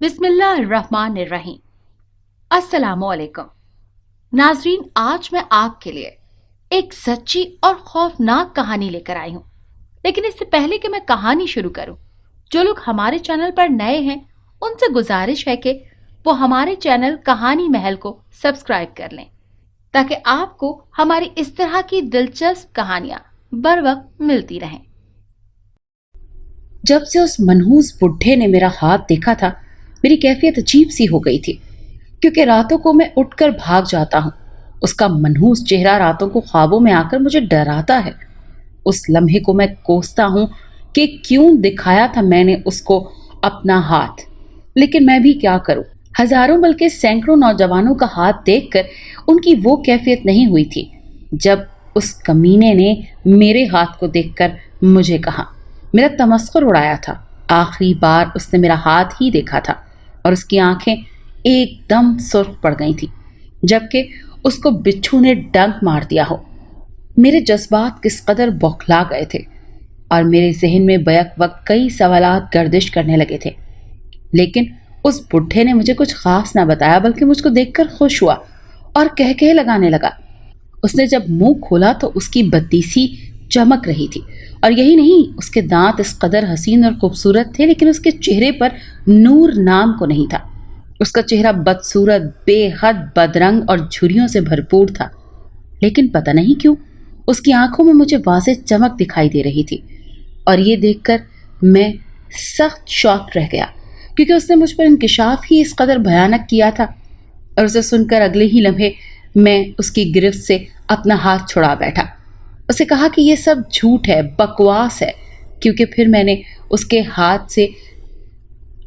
बिस्मिल्लाहिर्रहमानिर्रहीम। अस्सलामुअलैकुम नाजरीन, आज मैं आपके लिए एक सच्ची और खौफनाक कहानी लेकर आई हूँ। लेकिन इससे पहले कि मैं कहानी शुरू करूँ, जो लोग हमारे चैनल पर नए हैं उनसे गुजारिश है कि वो हमारे चैनल कहानी महल को सब्सक्राइब कर लें, ताकि आपको हमारी इस तरह की दिलचस्प कहानियां बर वक्त मिलती रहें। जब से उस मनहूस बुढ़े ने मेरा हाथ देखा था, मेरी कैफियत अजीब सी हो गई थी, क्योंकि रातों को मैं उठकर भाग जाता हूँ। उसका मनहूस चेहरा रातों को ख्वाबों में आकर मुझे डराता है। उस लम्हे को मैं कोसता हूँ कि क्यों दिखाया था मैंने उसको अपना हाथ। लेकिन मैं भी क्या करूँ, हजारों बल्कि सैकड़ों नौजवानों का हाथ देखकर उनकी वो कैफियत नहीं हुई थी जब उस कमीने ने मेरे हाथ को देखकर मुझे कहा, मेरा तमस्खुर उड़ाया था। आखिरी बार उसने मेरा हाथ ही देखा था और उसकी आंखें एकदम सुर्ख पड़ गई थी, जबकि उसको बिच्छू ने डंक मार दिया हो। मेरे जज्बात किस कदर बौखला गए थे और मेरे जहन में बैक वक्त कई सवालात गर्दिश करने लगे थे। लेकिन उस बुढ़े ने मुझे कुछ खास ना बताया, बल्कि मुझको देखकर खुश हुआ और कह लगाने लगा। उसने जब मुंह खोला तो उसकी बत्तीसी चमक रही थी, और यही नहीं, उसके दांत इस कदर हसीन और खूबसूरत थे, लेकिन उसके चेहरे पर नूर नाम को नहीं था। उसका चेहरा बदसूरत, बेहद बदरंग और झुर्रियों से भरपूर था। लेकिन पता नहीं क्यों उसकी आंखों में मुझे वाज़ेह चमक दिखाई दे रही थी, और ये देखकर मैं सख्त शॉक रह गया, क्योंकि उसने मुझ पर इंकिशाफ ही इस कदर भयानक किया था। और उसे सुनकर अगले ही लम्हे मैं उसकी गिरफ्त से अपना हाथ छुड़ा बैठा। उसे कहा कि ये सब झूठ है, बकवास है, क्योंकि फिर मैंने उसके हाथ से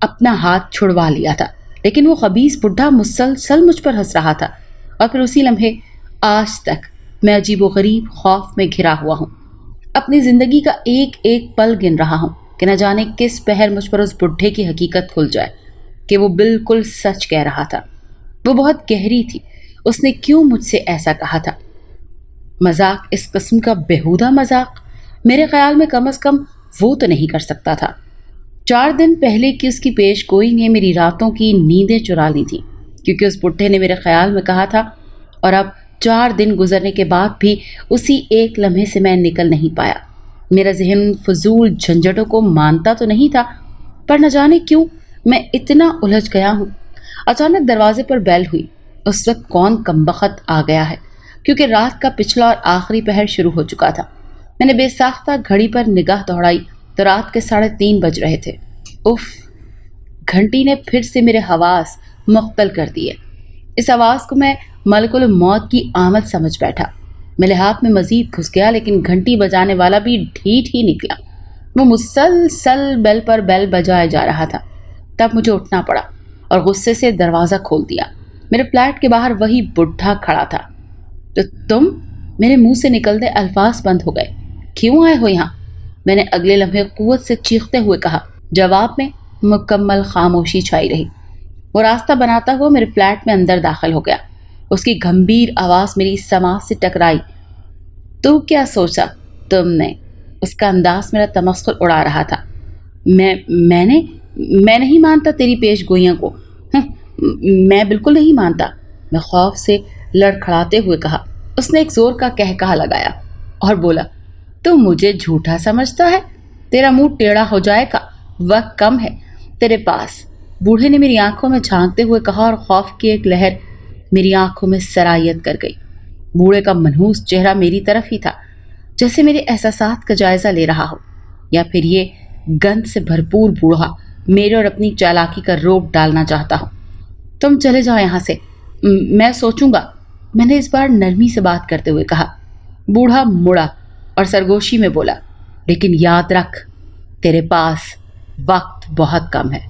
अपना हाथ छुड़वा लिया था। लेकिन वो खबीस बुढ़ा मुसलसल मुझ पर हंस रहा था। और फिर उसी लम्हे आज तक मैं अजीबोगरीब खौफ में घिरा हुआ हूँ। अपनी ज़िंदगी का एक एक पल गिन रहा हूँ कि न जाने किस पहर मुझ पर उस बुढ़े की हकीकत खुल जाए कि वो बिल्कुल सच कह रहा था। वो बहुत गहरी थी। उसने क्यों मुझसे ऐसा कहा था? मजाक, इस किस्म का बेहुदा मजाक मेरे ख्याल में कम से कम वो तो नहीं कर सकता था। 4 दिन पहले की उसकी पेशगोई ने मेरी रातों की नींदें चुरा ली थी, क्योंकि उस बुढ़े ने मेरे ख्याल में कहा था। और अब 4 दिन गुजरने के बाद भी उसी एक लम्हे से मैं निकल नहीं पाया। मेरा जहन फजूल झंझटों को मानता तो नहीं था, पर न जाने क्यों मैं इतना उलझ गया हूँ। अचानक दरवाजे पर बेल हुई। उस वक्त कौन कमबख्त आ गया है, क्योंकि रात का पिछला और आखिरी पहर शुरू हो चुका था। मैंने बेसाख्ता घड़ी पर निगाह दौड़ाई तो रात के 3:30 बज रहे थे। उफ! घंटी ने फिर से मेरे हवास मुख्तल कर दिए। इस आवाज़ को मैं मलकुल मौत की आमद समझ बैठा। मेरे हाथ में मजीद घुस गया, लेकिन घंटी बजाने वाला भी ढीठ ही निकला। वो मुसलसल बेल पर बेल बजाया जा रहा था। तब मुझे उठना पड़ा और गुस्से से दरवाज़ा खोल दिया। मेरे फ्लैट के बाहर वही बुढ़ा खड़ा था। तो तुम? मेरे मुंह से निकलते अल्फाज बंद हो गए। क्यों आए हो यहाँ? मैंने अगले लम्हे कुव्वत से चीखते हुए कहा। जवाब में मुकम्मल खामोशी छाई रही। वो रास्ता बनाता हुआ मेरे फ्लैट में अंदर दाखिल हो गया। उसकी गंभीर आवाज़ मेरी समाज से टकराई। तू क्या सोचा तुमने? उसका अंदाज मेरा तमस्खुर उड़ा रहा था। मैं नहीं मानता तेरी पेश गोइयों को। मैं बिल्कुल नहीं मानता, मैं खौफ से लड़खड़ाते हुए कहा। उसने एक जोर का कहकहा लगाया और बोला, तू मुझे झूठा समझता है? तेरा मुंह टेढ़ा हो जाएगा, वक्त कम है तेरे पास। बूढ़े ने मेरी आंखों में झांकते हुए कहा, और खौफ की एक लहर मेरी आंखों में सरायत कर गई। बूढ़े का मनहूस चेहरा मेरी तरफ ही था, जैसे मेरे एहसासात का जायजा ले रहा हो, या फिर ये गंध से भरपूर बूढ़ा मेरे और अपनी चालाकी का रोक डालना चाहता हो। तुम चले जाओ यहाँ से, मैं सोचूंगा, मैंने इस बार नरमी से बात करते हुए कहा। बूढ़ा मुड़ा और सरगोशी में बोला, लेकिन याद रख, तेरे पास वक्त बहुत कम है।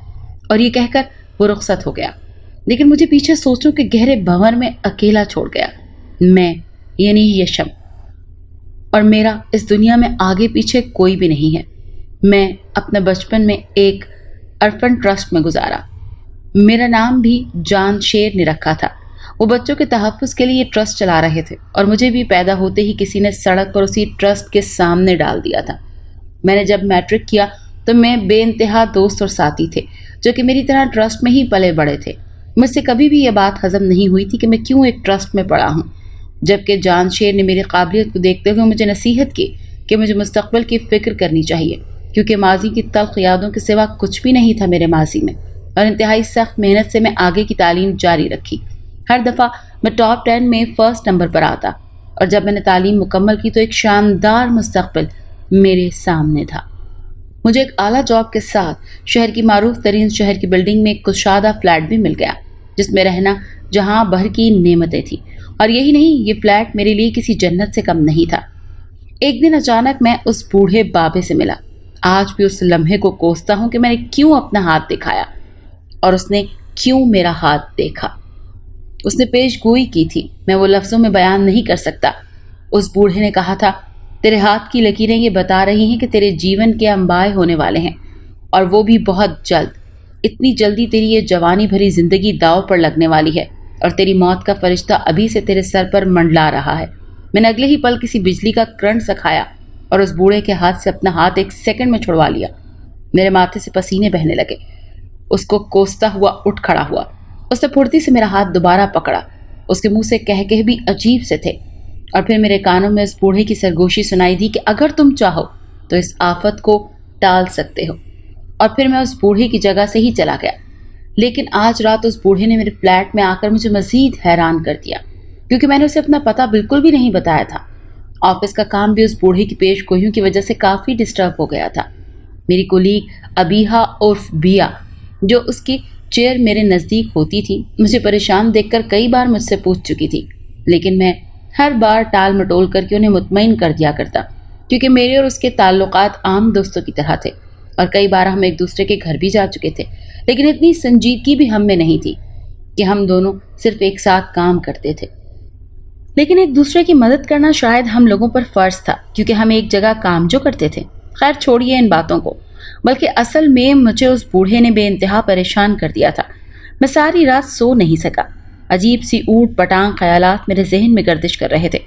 और ये कहकर वो रुखसत हो गया। लेकिन मुझे पीछे सोचों के गहरे भंवर में अकेला छोड़ गया। मैं यानी यशम, और मेरा इस दुनिया में आगे पीछे कोई भी नहीं है। मैं अपने बचपन में एक अर्फन ट्रस्ट में गुजारा। मेरा नाम भी जान शेर ने रखा था। वो बच्चों के तहफ़्फ़ुज़ के लिए ट्रस्ट चला रहे थे, और मुझे भी पैदा होते ही किसी ने सड़क पर उसी ट्रस्ट के सामने डाल दिया था। मैंने जब मैट्रिक किया तो मैं बेइंतहा दोस्त और साथी थे जो कि मेरी तरह ट्रस्ट में ही पले बड़े थे। मुझसे कभी भी ये बात हजम नहीं हुई थी कि मैं क्यों एक ट्रस्ट में पड़ा हूँ, जबकि जानशेर ने मेरी काबिलियत को देखते हुए मुझे नसीहत की कि मुझे मुस्तकबिल की फ़िक्र करनी चाहिए, क्योंकि माजी की तल्ख यादों के सिवा कुछ भी नहीं था मेरे माजी में। और इंतहाई सख्त मेहनत से मैं आगे की तालीम जारी रखी। हर दफ़ा मैं टॉप 10 में फ़र्स्ट नंबर पर आता, और जब मैंने तालीम मुकम्मल की तो एक शानदार मुस्तकबिल मेरे सामने था। मुझे एक आला जॉब के साथ शहर की मारूफ तरीन शहर की बिल्डिंग में एक कुशादा फ्लैट भी मिल गया, जिसमें रहना जहां भर की नेमतें थी। और यही नहीं, ये फ्लैट मेरे लिए किसी जन्नत से कम नहीं था। एक दिन अचानक मैं उस बूढ़े बाबे से मिला। आज भी उस लम्हे को कोसता हूं कि मैंने क्यों अपना हाथ दिखाया और उसने क्यों मेरा हाथ देखा। उसने पेशगोई की थी, मैं वो लफ्ज़ों में बयान नहीं कर सकता। उस बूढ़े ने कहा था, तेरे हाथ की लकीरें ये बता रही हैं कि तेरे जीवन के अंबाए होने वाले हैं, और वो भी बहुत जल्द। इतनी जल्दी तेरी ये जवानी भरी जिंदगी दांव पर लगने वाली है, और तेरी मौत का फरिश्ता अभी से तेरे सर पर मंडला रहा है। मैंने अगले ही पल किसी बिजली का करंट सा खाया और उस बूढ़े के हाथ से अपना हाथ एक सेकंड में छुड़वा लिया। मेरे माथे से पसीने बहने लगे। उसको कोसता हुआ उठ खड़ा हुआ। उसने फुर्ती से मेरा हाथ दोबारा पकड़ा। उसके मुंह से कह कह भी अजीब से थे, और फिर मेरे कानों में उस बूढ़े की सरगोशी सुनाई दी कि अगर तुम चाहो तो इस आफत को टाल सकते हो। और फिर मैं उस बूढ़े की जगह से ही चला गया। लेकिन आज रात उस बूढ़े ने मेरे फ्लैट में आकर मुझे मजीद हैरान कर दिया, क्योंकि मैंने उसे अपना पता बिल्कुल भी नहीं बताया था। ऑफिस का काम भी उस बूढ़े की पेशगोइयों की वजह से काफ़ी डिस्टर्ब हो गया था। मेरी कुलीग अबीहा उर्फ बिया, जो उसकी चेयर मेरे नज़दीक होती थी, मुझे परेशान देखकर कई बार मुझसे पूछ चुकी थी, लेकिन मैं हर बार टाल मटोल करके उन्हें मुतमईन कर दिया करता, क्योंकि मेरे और उसके ताल्लुकात आम दोस्तों की तरह थे, और कई बार हम एक दूसरे के घर भी जा चुके थे। लेकिन इतनी संजीदगी भी हम में नहीं थी कि हम दोनों सिर्फ एक साथ काम करते थे। लेकिन एक दूसरे की मदद करना शायद हम लोगों पर फ़र्ज था, क्योंकि हम एक जगह काम जो करते थे। खैर छोड़िए इन बातों को, बल्कि असल में मुझे उस बूढ़े ने बेइंतहा परेशान कर दिया था। मैं सारी रात सो नहीं सका। अजीब सी ऊट पटांग ख्यालात मेरे जहन में गर्दिश कर रहे थे,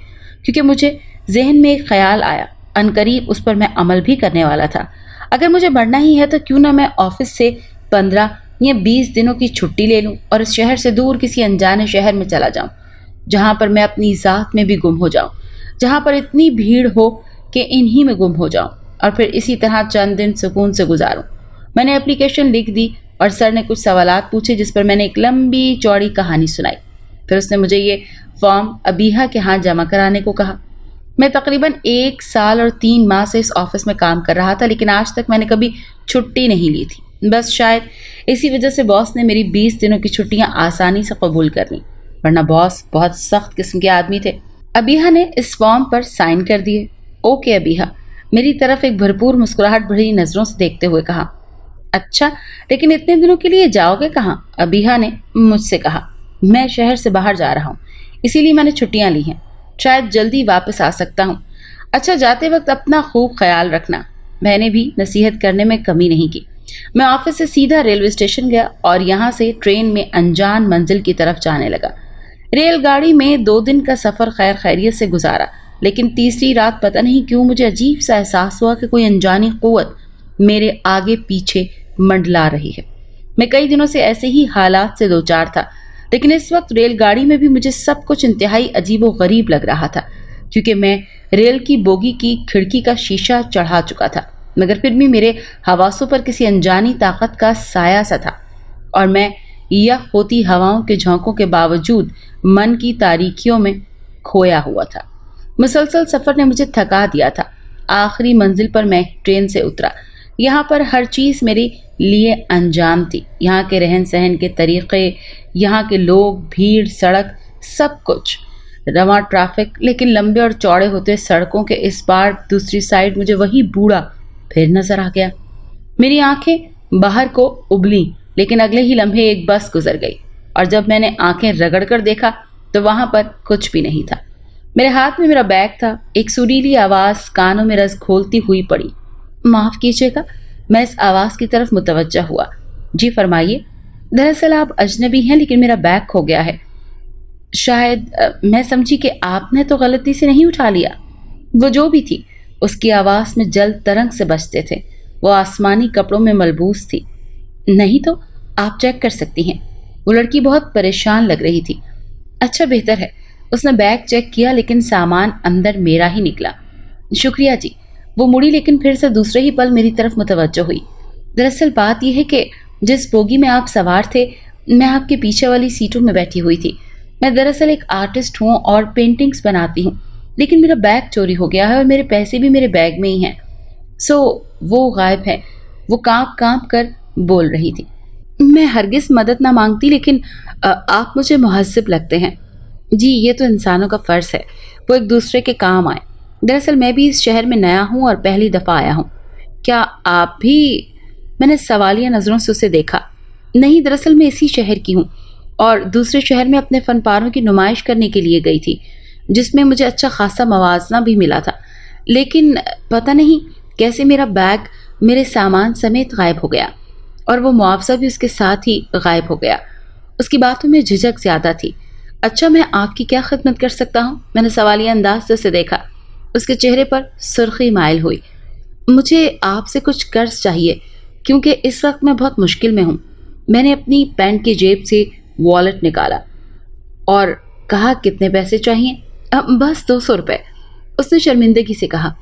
क्योंकि मुझे जहन में एक ख्याल आया। अनकरीब उस पर मैं अमल भी करने वाला था। अगर मुझे बढ़ना ही है तो क्यों ना मैं ऑफिस से 15 या 20 दिनों की छुट्टी ले लूं और इस शहर से दूर किसी अनजाने शहर में चला जाऊं, जहां पर मैं अपनी ज़ात में भी गुम हो जाऊं, जहां पर इतनी भीड़ हो कि इन्हीं में गुम हो जाऊं, और फिर इसी तरह चंद दिन सुकून से गुजारूं। मैंने एप्लीकेशन लिख दी और सर ने कुछ सवालात पूछे, जिस पर मैंने एक लंबी चौड़ी कहानी सुनाई। फिर उसने मुझे ये फॉर्म अबीहा के हाथ जमा कराने को कहा। मैं तकरीबन 1 साल और 3 माह से इस ऑफिस में काम कर रहा था, लेकिन आज तक मैंने कभी छुट्टी नहीं ली थी। बस शायद इसी वजह से बॉस ने मेरी 20 दिनों की छुट्टियां आसानी से कबूल कर ली, वरना बॉस बहुत सख्त किस्म के आदमी थे। अबीहा ने इस फॉर्म पर साइन कर दिए। ओके अबीहा, मेरी तरफ एक भरपूर मुस्कुराहट भरी नज़रों से देखते हुए कहा। अच्छा, लेकिन इतने दिनों के लिए जाओगे कहाँ? अबीहा ने मुझसे कहा। मैं शहर से बाहर जा रहा हूँ, इसीलिए मैंने छुट्टियाँ ली हैं। शायद जल्दी वापस आ सकता हूँ। अच्छा, जाते वक्त अपना खूब ख्याल रखना। मैंने भी नसीहत करने में कमी नहीं की। मैं ऑफिस से सीधा रेलवे स्टेशन गया और यहाँ से ट्रेन में अनजान मंजिल की तरफ जाने लगा। रेलगाड़ी में 2 दिन का सफ़र खैर खैरियत से गुजारा, लेकिन तीसरी रात पता नहीं क्यों मुझे अजीब सा एहसास हुआ कि कोई अनजानी क़ुव्वत मेरे आगे पीछे मंडला रही है। मैं कई दिनों से ऐसे ही हालात से दोचार था, लेकिन इस वक्त रेलगाड़ी में भी मुझे सब कुछ इंतहाई अजीब व गरीब लग रहा था, क्योंकि मैं रेल की बोगी की खिड़की का शीशा चढ़ा चुका था, मगर फिर भी मेरे हवासों पर किसी अनजानी ताकत का साया सा था, और मैं यह होती हवाओं के झोंकों के बावजूद मन की तारीकियों में खोया हुआ था। मुसलसल सफ़र ने मुझे थका दिया था। आखिरी मंजिल पर मैं ट्रेन से उतरा। यहाँ पर हर चीज़ मेरे लिए अनजान थी। यहाँ के रहन सहन के तरीक़े, यहाँ के लोग, भीड़, सड़क, सब कुछ। रवां ट्रैफिक, लेकिन लंबे और चौड़े होते सड़कों के इस पार दूसरी साइड मुझे वही बूढ़ा फिर नज़र आ गया। मेरी आंखें बाहर को उबली, लेकिन अगले ही लम्हे एक बस गुजर गई, और जब मैंने आंखें रगड़ कर देखा तो वहाँ पर कुछ भी नहीं था। मेरे हाथ में मेरा बैग था। एक सुरीली आवाज़ कानों में रस घोलती हुई पड़ी। माफ़ कीजिएगा, मैं इस आवाज़ की तरफ मुतवज्जा हुआ। जी फरमाइए। दरअसल आप अजनबी हैं, लेकिन मेरा बैग खो गया है। शायद मैं समझी कि आपने तो गलती से नहीं उठा लिया। वो जो भी थी, उसकी आवाज़ में जल तरंग से बजते थे। वो आसमानी कपड़ों में मलबूस थी। नहीं तो आप चेक कर सकती हैं। वो लड़की बहुत परेशान लग रही थी। अच्छा बेहतर है। उसने बैग चेक किया लेकिन सामान अंदर मेरा ही निकला। शुक्रिया जी। वो मुड़ी लेकिन फिर से दूसरे ही पल मेरी तरफ मुतवज्जो हुई। दरअसल बात यह है कि जिस बोगी में आप सवार थे, मैं आपके पीछे वाली सीटों में बैठी हुई थी। मैं दरअसल एक आर्टिस्ट हूँ और पेंटिंग्स बनाती हूँ, लेकिन मेरा बैग चोरी हो गया है और मेरे पैसे भी मेरे बैग में ही हैं। सो वो गायब है। वो कांप कांप कर बोल रही थी। मैं हरगिज मदद ना मांगती, लेकिन आप मुझे मुहज्जिब लगते हैं। जी, ये तो इंसानों का फ़र्ज़ है, वो एक दूसरे के काम आए। दरअसल मैं भी इस शहर में नया हूँ और पहली दफ़ा आया हूँ। क्या आप भी? मैंने सवालिया नज़रों से उसे देखा। नहीं, दरअसल मैं इसी शहर की हूँ और दूसरे शहर में अपने फ़नपारों की नुमाइश करने के लिए गई थी, जिसमें मुझे अच्छा खासा मवाजना भी मिला था। लेकिन पता नहीं कैसे मेरा बैग मेरे सामान समेत गायब हो गया और वो मुआवजा भी उसके साथ ही गायब हो गया। उसकी बातों में झिझक ज़्यादा थी। अच्छा, मैं आपकी क्या खिदमत कर सकता हूँ? मैंने सवालिया अंदाज से उसे देखा। उसके चेहरे पर सुर्खी माइल हुई। मुझे आपसे कुछ कर्ज चाहिए, क्योंकि इस वक्त मैं बहुत मुश्किल में हूँ। मैंने अपनी पैंट की जेब से वॉलेट निकाला और कहा, कितने पैसे चाहिए? बस 200 रुपये। उसने शर्मिंदगी से कहा।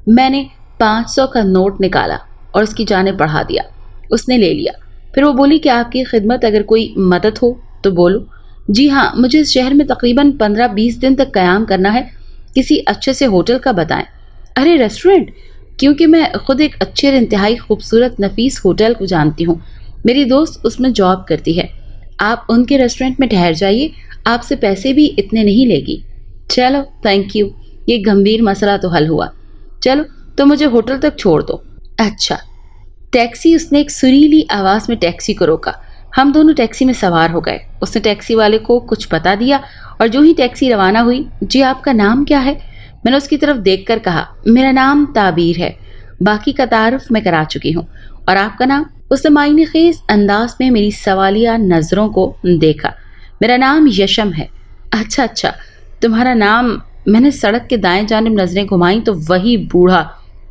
मैंने 500 का नोट निकाला और उसकी जानिब बढ़ा दिया। उसने ले लिया। फिर वो बोली कि आपकी खिदमत, अगर कोई मदद हो तो बोलो। जी हाँ, मुझे इस शहर में तकरीबन 15-20 दिन तक क़याम करना है। किसी अच्छे से होटल का बताएं। अरे रेस्टोरेंट? क्योंकि मैं खुद एक अच्छे और इंतहाई खूबसूरत नफीस होटल को जानती हूँ। मेरी दोस्त उसमें जॉब करती है। आप उनके रेस्टोरेंट में ठहर जाइए, आपसे पैसे भी इतने नहीं लेगी। चलो, थैंक यू। ये गंभीर मसला तो हल हुआ। चलो, तो मुझे होटल तक छोड़ दो। अच्छा। टैक्सी? उसने एक सुरीली आवाज़ में टैक्सी को रोका। हम दोनों टैक्सी में सवार हो गए। उसने टैक्सी वाले को कुछ बता दिया और जो ही टैक्सी रवाना हुई, जी आपका नाम क्या है? मैंने उसकी तरफ देखकर कहा, मेरा नाम ताबीर है। बाकी का तारुफ मैं करा चुकी हूँ। और आपका नाम? उसने मायने खेज अंदाज में मेरी सवालिया नज़रों को देखा। मेरा नाम यशम है। अच्छा अच्छा, तुम्हारा नाम? मैंने सड़क के दाएं जानिब नजरें घुमाई तो वही बूढ़ा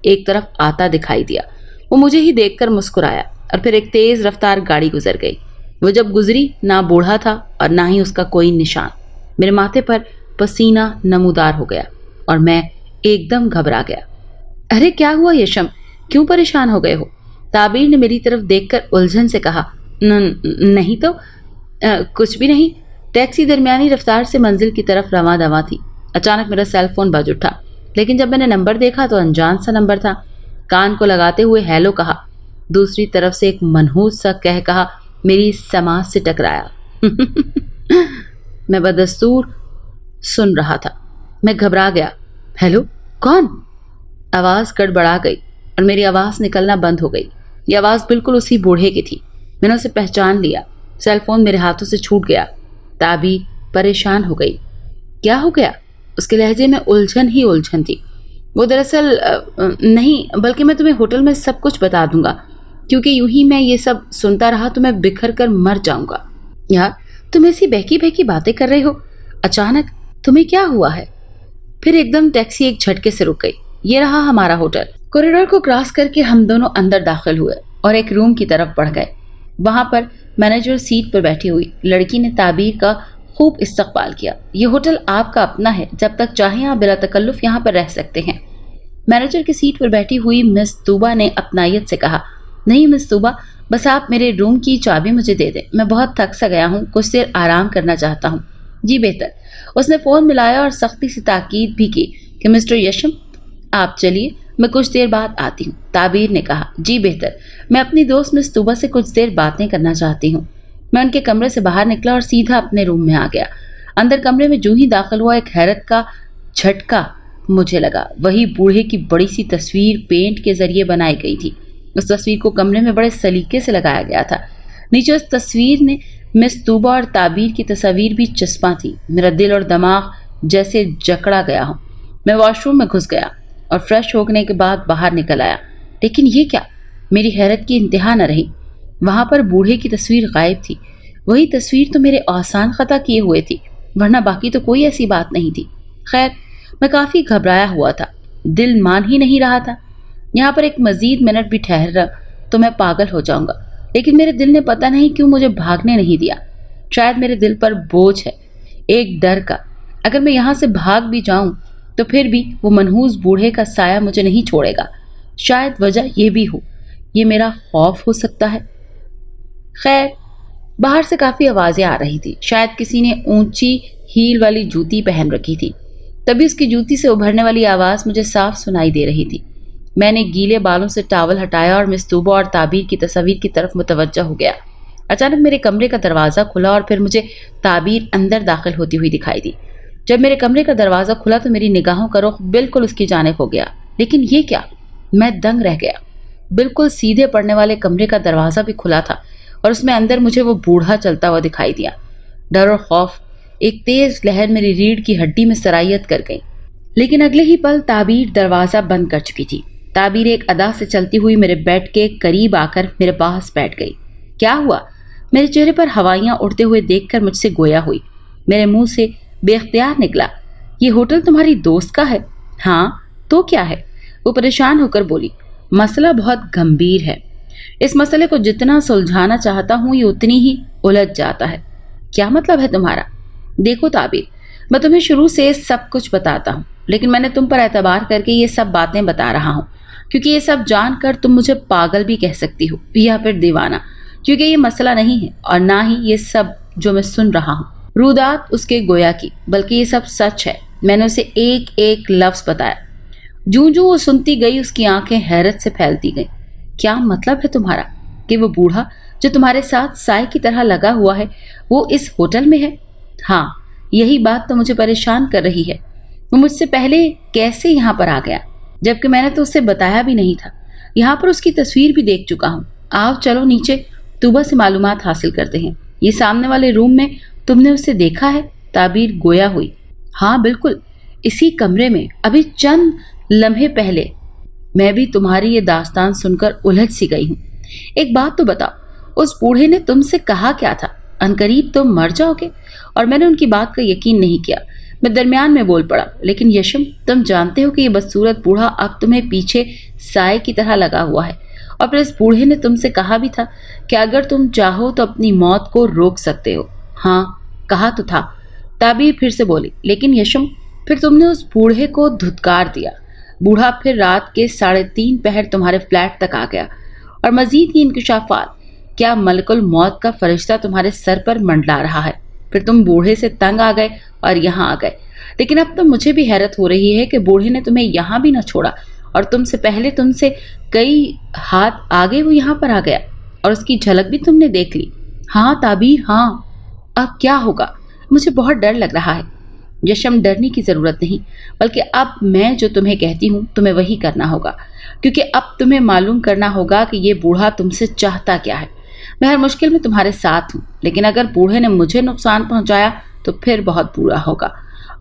एक तरफ आता दिखाई दिया। वो मुझे ही देखकर मुस्कुराया और फिर एक तेज रफ्तार गाड़ी गुजर गई। वो जब गुजरी, ना बूढ़ा था और ना ही उसका कोई निशान। मेरे माथे पर पसीना नमूदार हो गया और मैं एकदम घबरा गया। अरे क्या हुआ यशम, क्यों परेशान हो गए हो? ताबीर ने मेरी तरफ देखकर उलझन से कहा। नहीं तो कुछ भी नहीं। टैक्सी दरमियानी रफ्तार से मंजिल की तरफ रवां दवा थी। अचानक मेरा सेल फोन बज उठा, लेकिन जब मैंने नंबर देखा तो अनजान सा नंबर था। कान को लगाते हुए हेलो कहा। दूसरी तरफ से एक मनहूस सा कहा मेरी समाज से टकराया। मैं बदस्तूर सुन रहा था। मैं घबरा गया। हेलो, कौन? आवाज़ गड़बड़ा गई और मेरी आवाज़ निकलना बंद हो गई। ये आवाज़ बिल्कुल उसी बूढ़े की थी। मैंने उसे पहचान लिया। सेल फोन मेरे हाथों से छूट गया। ताबी परेशान हो गई। क्या हो गया? उसके लहजे में उलझन ही उलझन थी। वो दरअसल नहीं, बल्कि मैं तुम्हें होटल में सब कुछ बता दूंगा, क्योंकि यूं ही मैं ये सब सुनता रहा तो मैं बिखर कर मर जाऊंगा। यार, तुम ऐसी बहकी बहकी बातें कर रहे हो। अचानक तुम्हें क्या हुआ है? फिर एकदम टैक्सी एक झटके से रुक गई। ये रहा हमारा होटल। कॉरिडोर को क्रॉस करके हम दोनों अंदर दाखिल हुए और एक रूम की तरफ बढ़ गए। वहां पर मैनेजर सीट पर बैठी हुई लड़की ने ताबीर का खूब इस्तकबाल किया। ये होटल आपका अपना है, जब तक चाहें आप बिला तकल्लुफ यहाँ पर रह सकते हैं। मैनेजर की सीट पर बैठी हुई मिस तूबा ने अपनायत से कहा। नहीं मिस तूबा, बस आप मेरे रूम की चाबी मुझे दे दें। मैं बहुत थक सा गया हूँ, कुछ देर आराम करना चाहता हूँ। जी बेहतर। उसने फ़ोन मिलाया और सख्ती से ताकीद भी की कि मिस्टर यशम, आप चलिए, मैं कुछ देर बाद आती हूँ। ताबीर ने कहा। जी बेहतर। मैं अपनी दोस्त मिस तूबा से कुछ देर बातें करना चाहती हूँ। मैं उनके कमरे से बाहर निकला और सीधा अपने रूम में आ गया। अंदर कमरे में जूं ही दाखिल हुआ, एक हैरत का झटका मुझे लगा। वही बूढ़े की बड़ी सी तस्वीर पेंट के जरिए बनाई गई थी। उस तस्वीर को कमरे में बड़े सलीके से लगाया गया था। नीचे उस तस्वीर ने मिस तूबा और ताबीर की तस्वीर भी चस्पा थी। मेरा दिल और दिमाग जैसे जकड़ा गया हो। मैं वॉशरूम में घुस गया और फ्रेश होने के बाद बाहर निकल आया। लेकिन ये क्या? मेरी हैरत की इंतहा न रही। वहाँ पर बूढ़े की तस्वीर गायब थी। वही तस्वीर तो मेरे आसान ख़ता किए हुए थी, वरना बाकी तो कोई ऐसी बात नहीं थी। खैर, मैं काफ़ी घबराया हुआ था। दिल मान ही नहीं रहा था। यहाँ पर एक मज़ीद मिनट भी ठहरा तो मैं पागल हो जाऊँगा। लेकिन मेरे दिल ने पता नहीं क्यों मुझे भागने नहीं दिया। शायद मेरे दिल पर बोझ है, एक डर का। अगर मैं यहाँ से भाग भी जाऊं तो फिर भी वो मनहूस बूढ़े का साया मुझे नहीं छोड़ेगा। शायद वजह ये भी हो, ये मेरा खौफ हो सकता है। खैर, बाहर से काफी आवाजें आ रही थी। शायद किसी ने ऊंची हील वाली जूती पहन रखी थी, तभी उसकी जूती से उभरने वाली आवाज मुझे साफ सुनाई दे रही थी। मैंने गीले बालों से टॉवल हटाया और मिस्तूबा और ताबीर की तस्वीर की तरफ मुतवज्जा हो गया। अचानक मेरे कमरे का दरवाज़ा खुला और फिर मुझे ताबीर अंदर दाखिल होती हुई दिखाई दी। जब मेरे कमरे का दरवाज़ा खुला तो मेरी निगाहों का रुख बिल्कुल उसकी जानिब हो गया। लेकिन ये क्या? मैं दंग रह गया। बिल्कुल सीधे पड़ने वाले कमरे का दरवाज़ा भी खुला था और उसमें अंदर मुझे वो बूढ़ा चलता हुआ दिखाई दिया। डर और खौफ एक तेज लहर मेरी रीढ़ की हड्डी में सरायत कर गई। लेकिन अगले ही पल ताबीर दरवाज़ा बंद कर चुकी थी। ताबीर एक अदा से चलती हुई मेरे बेड के करीब आकर मेरे पास बैठ गई। क्या हुआ? मेरे चेहरे पर हवाइयाँ उड़ते हुए देखकर मुझसे गोया हुई। मेरे मुंह से बेख्तियार निकला, ये होटल तुम्हारी दोस्त का है? हाँ, तो क्या है? वो परेशान होकर बोली, मसला बहुत गंभीर है। इस मसले को जितना सुलझाना चाहता हूँ ये उतनी ही उलझ जाता है। क्या मतलब है तुम्हारा? देखो ताबीर, मैं तुम्हें शुरू से सब कुछ बताता हूँ, लेकिन मैंने तुम पर एतबार करके ये सब बातें बता रहा हूँ, क्योंकि ये सब जानकर तुम मुझे पागल भी कह सकती हो या फिर दीवाना, क्योंकि ये मसला नहीं है और ना ही ये सब जो मैं सुन रहा हूँ रुदात उसके गोया की, बल्कि ये सब सच है। मैंने उसे एक एक लफ्ज बताया। जूं जूं वो सुनती गई उसकी आंखें हैरत से फैलती गईं। क्या मतलब है तुम्हारा कि वो बूढ़ा जो तुम्हारे साथ साय की तरह लगा हुआ है वो इस होटल में है? हाँ, यही बात तो मुझे परेशान कर रही है। वो मुझसे पहले कैसे यहाँ पर आ गया, जबकि मैंने तो उससे बताया भी नहीं था। यहाँ पर उसकी तस्वीर भी देख चुका हूँ। आओ चलो नीचे तूबा से मालूमात हासिल करते हैं। ये सामने वाले रूम में तुमने उसे देखा है? ताबीर गोया हुई। हाँ बिल्कुल, इसी कमरे में अभी चंद लम्हे पहले। मैं भी तुम्हारी ये दास्तान सुनकर उलझ सी गई हूँ। एक बात तो बताओ, उस बूढ़े ने तुमसे कहा क्या था? अनकरीब तुम मर जाओगे? और मैंने उनकी बात का यकीन नहीं किया। मैं दरमियान में बोल पड़ा, लेकिन यशम, तुम जानते हो कि ये बदसूरत बूढ़ा अब तुम्हें पीछे साए की तरह लगा हुआ है। और फिर इस बूढ़े ने तुमसे कहा भी था कि अगर तुम चाहो तो अपनी मौत को रोक सकते हो। हाँ, कहा तो था। ताबीर फिर से बोली, लेकिन यशम, फिर तुमने उस बूढ़े को धुतकार दिया। बूढ़ा फिर रात के 3:30 पहर तुम्हारे फ्लैट तक आ गया। और मजीद की इंकशाफात, क्या मलकुल मौत का फरिश्ता तुम्हारे सर पर मंडला रहा है। फिर तुम बूढ़े से तंग आ गए और यहाँ आ गए। लेकिन अब तो मुझे भी हैरत हो रही है कि बूढ़े ने तुम्हें यहाँ भी ना छोड़ा और तुमसे पहले तुमसे कई हाथ आगे वो यहाँ पर आ गया और उसकी झलक भी तुमने देख ली। हाँ ताबीर, हाँ। अब क्या होगा? मुझे बहुत डर लग रहा है। यशम, डरने की ज़रूरत नहीं, बल्कि अब मैं जो तुम्हें कहती हूँ तुम्हें वही करना होगा, क्योंकि अब तुम्हें मालूम करना होगा कि ये बूढ़ा तुमसे चाहता क्या है। मैं हर मुश्किल में तुम्हारे साथ हूँ, लेकिन अगर बूढ़े ने मुझे नुकसान पहुँचाया तो फिर बहुत बुरा होगा।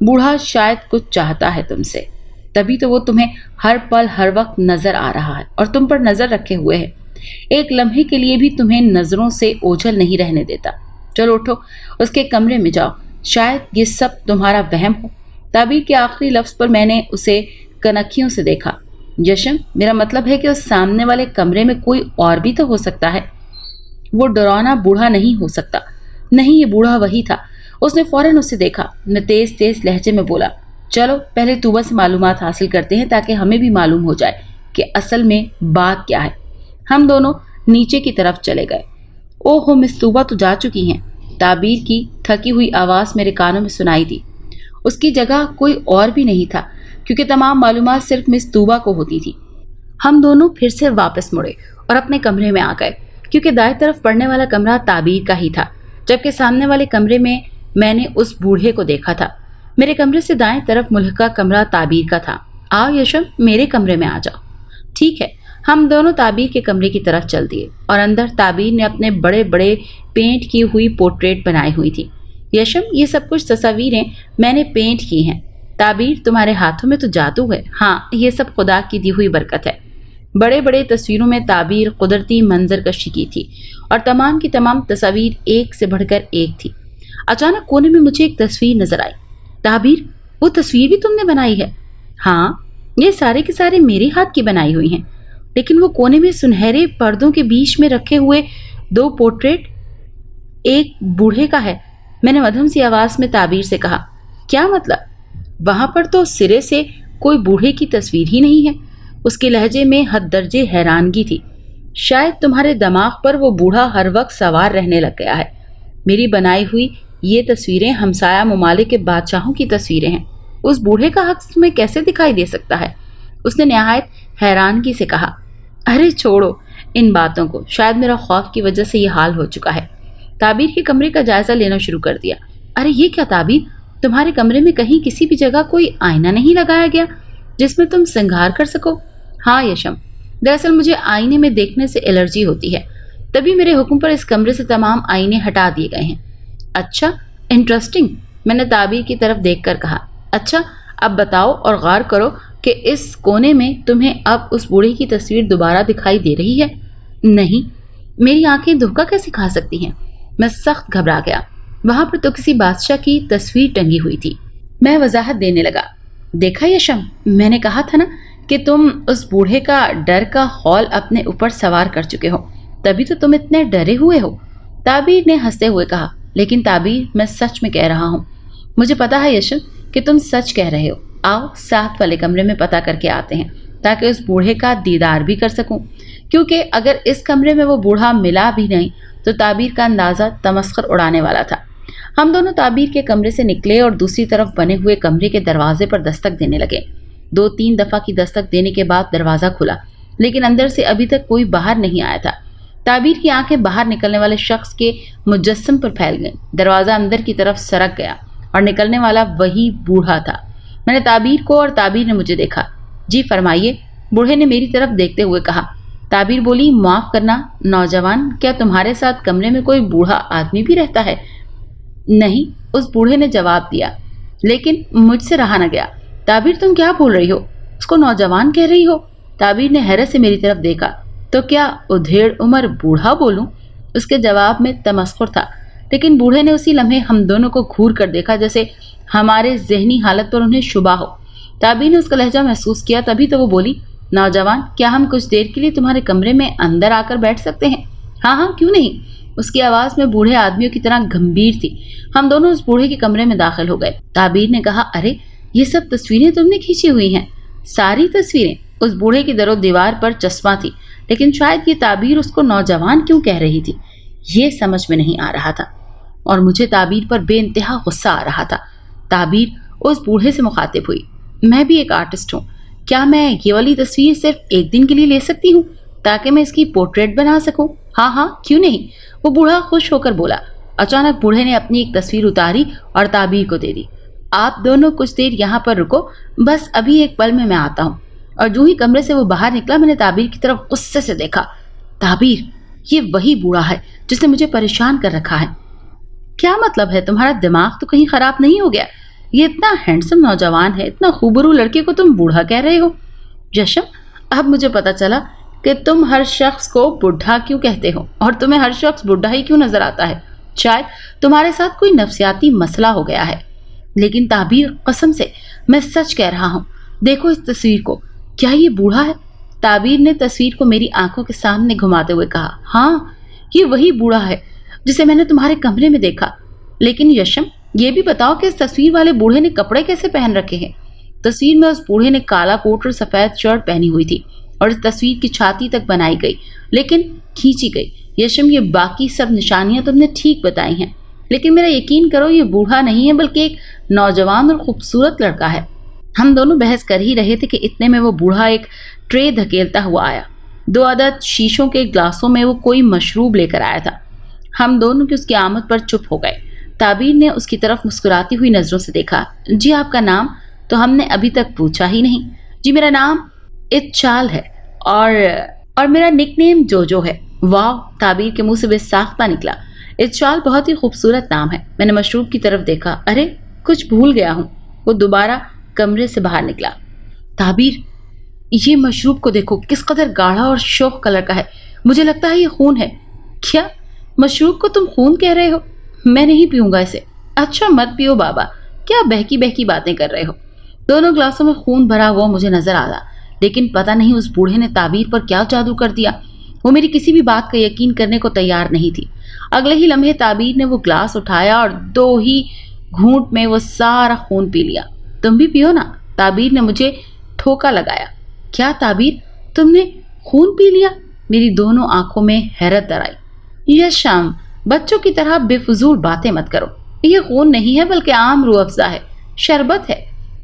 बूढ़ा शायद कुछ चाहता है तुमसे, तभी तो वो तुम्हें हर पल हर वक्त नज़र आ रहा है और तुम पर नज़र रखे हुए है। एक लम्हे के लिए भी तुम्हें नज़रों से ओझल नहीं रहने देता। चलो उठो, उसके कमरे में जाओ। शायद ये सब तुम्हारा वहम हो। ताबीर के आखिरी लफ्ज़ पर मैंने उसे कनखियों से देखा। यशम, मेरा मतलब है कि उस सामने वाले कमरे में कोई और भी तो हो सकता है। वो डरावना बूढ़ा नहीं हो सकता। नहीं, ये बूढ़ा वही था। उसने फौरन उसे देखा। मैं तेज तेज लहजे में बोला, चलो पहले तूबा से मालूमात हासिल करते हैं ताकि हमें भी मालूम हो जाए कि असल में बात क्या है। हम दोनों नीचे की तरफ चले गए। ओहो, मिस तूबा तो जा चुकी हैं। ताबीर की थकी हुई आवाज़ मेरे कानों में सुनाई दी। उसकी जगह कोई और भी नहीं था, क्योंकि तमाम मालूमात सिर्फ मिस तूबा को होती थी। हम दोनों फिर से वापस मुड़े और अपने कमरे में आ गए, क्योंकि दाएं तरफ पड़ने वाला कमरा ताबीर का ही था, जबकि सामने वाले कमरे में मैंने उस बूढ़े को देखा था। मेरे कमरे से दाएं तरफ मुल्का कमरा ताबीर का था। आओ यशम, मेरे कमरे में आ जाओ। ठीक है। हम दोनों ताबीर के कमरे की तरफ चल दिए और अंदर ताबीर ने अपने बड़े बड़े पेंट की हुई पोर्ट्रेट बनाई हुई थी। यशम, ये सब कुछ तस्वीरें मैंने पेंट की हैं। ताबीर, तुम्हारे हाथों में तो जादू है। हाँ, ये सब खुदा की दी हुई बरकत है। बड़े बड़े तस्वीरों में ताबीर कुदरती मंजर कशी की थी और तमाम की तमाम तस्वीर एक से बढ़कर एक थी। अचानक कोने में मुझे एक तस्वीर नजर आई। ताबीर, वो तस्वीर भी तुमने बनाई है? हाँ, ये सारे के सारे मेरे हाथ की बनाई हुई हैं, लेकिन वो कोने में सुनहरे पर्दों के बीच में रखे हुए 2 पोर्ट्रेट, एक बूढ़े का है। मैंने मध्यम सी आवाज में ताबीर से कहा। क्या मतलब? वहां पर तो सिरे से कोई बूढ़े की तस्वीर ही नहीं है। उसके लहजे में हद दर्जे हैरानगी थी। शायद तुम्हारे दिमाग पर वो बूढ़ा हर वक्त सवार रहने लग गया है। मेरी बनाई हुई ये तस्वीरें हमसाया ममालिक के बादशाहों की तस्वीरें हैं। उस बूढ़े का हक तुम्हें कैसे दिखाई दे सकता है? उसने निहायत हैरानगी से कहा। अरे छोड़ो इन बातों को, शायद मेरा खौफ की वजह से ये हाल हो चुका है। ताबीर के कमरे का जायजा लेना शुरू कर दिया। अरे ये क्या ताबीर, तुम्हारे कमरे में कहीं किसी भी जगह कोई आईना नहीं लगाया गया जिसमें तुम श्रृंगार कर सको? हाँ यशम, दरअसल मुझे आईने में देखने से एलर्जी होती है, तभी मेरे हुक्म पर इस कमरे से तमाम आईने हटा दिए गए हैं। अच्छा, इंटरेस्टिंग, मैंने ताबीर की तरफ देखकर कहा। अच्छा अब बताओ और गौर करो कि इस कोने में तुम्हें अब उस बूढ़े की तस्वीर दोबारा दिखाई दे रही है? नहीं, मेरी आंखें धोखा कैसे खा सकती हैं? मैं सख्त घबरा गया। वहां पर तो किसी बादशाह की तस्वीर टंगी हुई थी। मैं वजाहत देने लगा। देखा यशम, मैंने कहा था ना कि तुम उस बूढ़े का डर का खौल अपने ऊपर सवार कर चुके हो, तभी तो तुम इतने डरे हुए हो। ताबीर ने हंसते हुए कहा। लेकिन ताबीर, मैं सच में कह रहा हूँ। मुझे पता है यशम कि तुम सच कह रहे हो। आओ साथ वाले कमरे में पता करके आते हैं ताकि उस बूढ़े का दीदार भी कर सकूं, क्योंकि अगर इस कमरे में वो बूढ़ा मिला भी नहीं तो ताबीर का अंदाज़ा तमस्खर उड़ाने वाला था। हम दोनों ताबीर के कमरे से निकले और दूसरी तरफ बने हुए कमरे के दरवाजे पर दस्तक देने लगे। 2-3 दफ़ा की दस्तक देने के बाद दरवाज़ा खुला, लेकिन अंदर से अभी तक कोई बाहर नहीं आया था। ताबीर की आंखें बाहर निकलने वाले शख्स के मुजस्सम पर फैल गईं। दरवाज़ा अंदर की तरफ सरक गया और निकलने वाला वही बूढ़ा था। मैंने ताबीर को और ताबीर ने मुझे देखा। जी फरमाइए, बूढ़े ने मेरी तरफ देखते हुए कहा। ताबीर बोली, माफ़ करना नौजवान, क्या तुम्हारे साथ कमरे में कोई बूढ़ा आदमी भी रहता है? नहीं, उस बूढ़े ने जवाब दिया, लेकिन मुझसे रहा न गया। ताबीर तुम क्या बोल रही हो? उसको नौजवान कह रही हो? ताबीर ने हैरत से मेरी तरफ देखा। तो क्या उधेड़ उम्र बूढ़ा बोलूं? उसके जवाब में तमस्खुर था, लेकिन बूढ़े ने उसी लम्हे हम दोनों को घूर कर देखा जैसे हमारे जहनी हालत पर उन्हें शुबा हो। ताबीर ने उसका लहजा महसूस किया, तभी तो वो बोली, नौजवान, क्या हम कुछ देर के लिए तुम्हारे कमरे में अंदर आकर बैठ सकते हैं? हाँ हाँ, क्यों नहीं। उसकी आवाज़ में बूढ़े आदमियों की तरह गंभीर थी। हम दोनों उस बूढ़े के कमरे में दाखिल हो गए। ताबीर ने कहा, अरे ये सब तस्वीरें तुमने खींची हुई हैं? सारी तस्वीरें? उस बूढ़े की दरो दीवार पर चश्मा थी, लेकिन शायद ये ताबीर उसको नौजवान क्यों कह रही थी, ये समझ में नहीं आ रहा था। और मुझे ताबीर पर बेइंतहा गुस्सा आ रहा था। ताबीर उस बूढ़े से मुखातिब हुई, मैं भी एक आर्टिस्ट हूँ। क्या मैं ये वाली तस्वीर सिर्फ एक दिन के लिए ले सकती हूँ ताकि मैं इसकी पोर्ट्रेट बना सकूँ? हाँ हाँ, क्यों नहीं, वो बूढ़ा खुश होकर बोला। अचानक बूढ़े ने अपनी एक तस्वीर उतारी और ताबीर को दे दी। आप दोनों कुछ देर यहाँ पर रुको, बस अभी एक पल में मैं आता हूँ। और जो ही कमरे से वो बाहर निकला, मैंने ताबीर की तरफ गुस्से से देखा। ताबीर, ये वही बूढ़ा है जिसने मुझे परेशान कर रखा है। क्या मतलब है, तुम्हारा दिमाग तो कहीं खराब नहीं हो गया? ये इतना हैंडसम नौजवान है, इतना खूबरू लड़के को तुम बूढ़ा कह रहे हो? यशम, अब मुझे पता चला कि तुम हर शख्स को बुढ़ा क्यों कहते हो और तुम्हें हर शख्स बुढ़ा ही क्यों नजर आता है। शायद तुम्हारे साथ कोई नफ्सियाती मसला हो गया है। लेकिन ताबीर, कसम से मैं सच कह रहा हूँ, देखो इस तस्वीर को, क्या ये बूढ़ा है? ताबीर ने तस्वीर को मेरी आंखों के सामने घुमाते हुए कहा। हाँ, ये वही बूढ़ा है जिसे मैंने तुम्हारे कमरे में देखा। लेकिन यशम, ये भी बताओ कि इस तस्वीर वाले बूढ़े ने कपड़े कैसे पहन रखे हैं? तस्वीर में उस बूढ़े ने काला कोट और सफ़ेद शर्ट पहनी हुई थी और इस तस्वीर की छाती तक बनाई गई, लेकिन खींची गई। यशम, ये बाकी सब निशानियां तुमने ठीक बताई हैं, लेकिन मेरा यकीन करो, ये बूढ़ा नहीं है बल्कि एक नौजवान और खूबसूरत लड़का है। हम दोनों बहस कर ही रहे थे कि इतने में वो बूढ़ा एक ट्रे धकेलता हुआ आया। 2 अदद शीशों के ग्लासों में वो कोई मशरूब लेकर आया था। हम दोनों की उसकी आमद पर चुप हो गए। ताबीर ने उसकी तरफ मुस्कुराती हुई नज़रों से देखा। जी, आपका नाम तो हमने अभी तक पूछा ही नहीं। जी, मेरा नाम इत्चाल है और मेरा निकनेम जोजो है। वाह, ताबीर के मुंह से बेसाख्ता निकला। इत्चाल बहुत ही खूबसूरत नाम है। मैंने मशरूब की तरफ देखा। अरे, कुछ भूल गया हूँ। वो दोबारा कमरे से बाहर निकला। ताबीर, ये मशरूब को देखो, किस कदर गाढ़ा और शौक कलर का है। मुझे लगता है ये खून है। क्या मशरूब को तुम खून कह रहे हो? मैं नहीं पीऊंगा इसे। अच्छा, मत पियो बाबा, क्या बहकी बहकी बातें कर रहे हो। दोनों ग्लासों में खून भरा हुआ मुझे नजर आया, लेकिन पता नहीं उस बूढ़े ने ताबीर पर क्या जादू कर दिया। वो मेरी किसी भी बात का यकीन करने को तैयार नहीं थी। अगले ही लम्हे ताबीर ने वो ग्लास उठाया और 2 ही घूंट में वो सारा खून पी लिया। तुम भी पियो ना, ताबीर ने मुझे ठोका लगाया। क्या ताबीर, तुमने खून पी लिया? मेरी दोनों आंखों में हैरत दर आई। यशम, बच्चों की तरह बेफजूल बातें मत करो। ये खून नहीं है बल्कि आम रूह अफ़ज़ा है, शरबत है।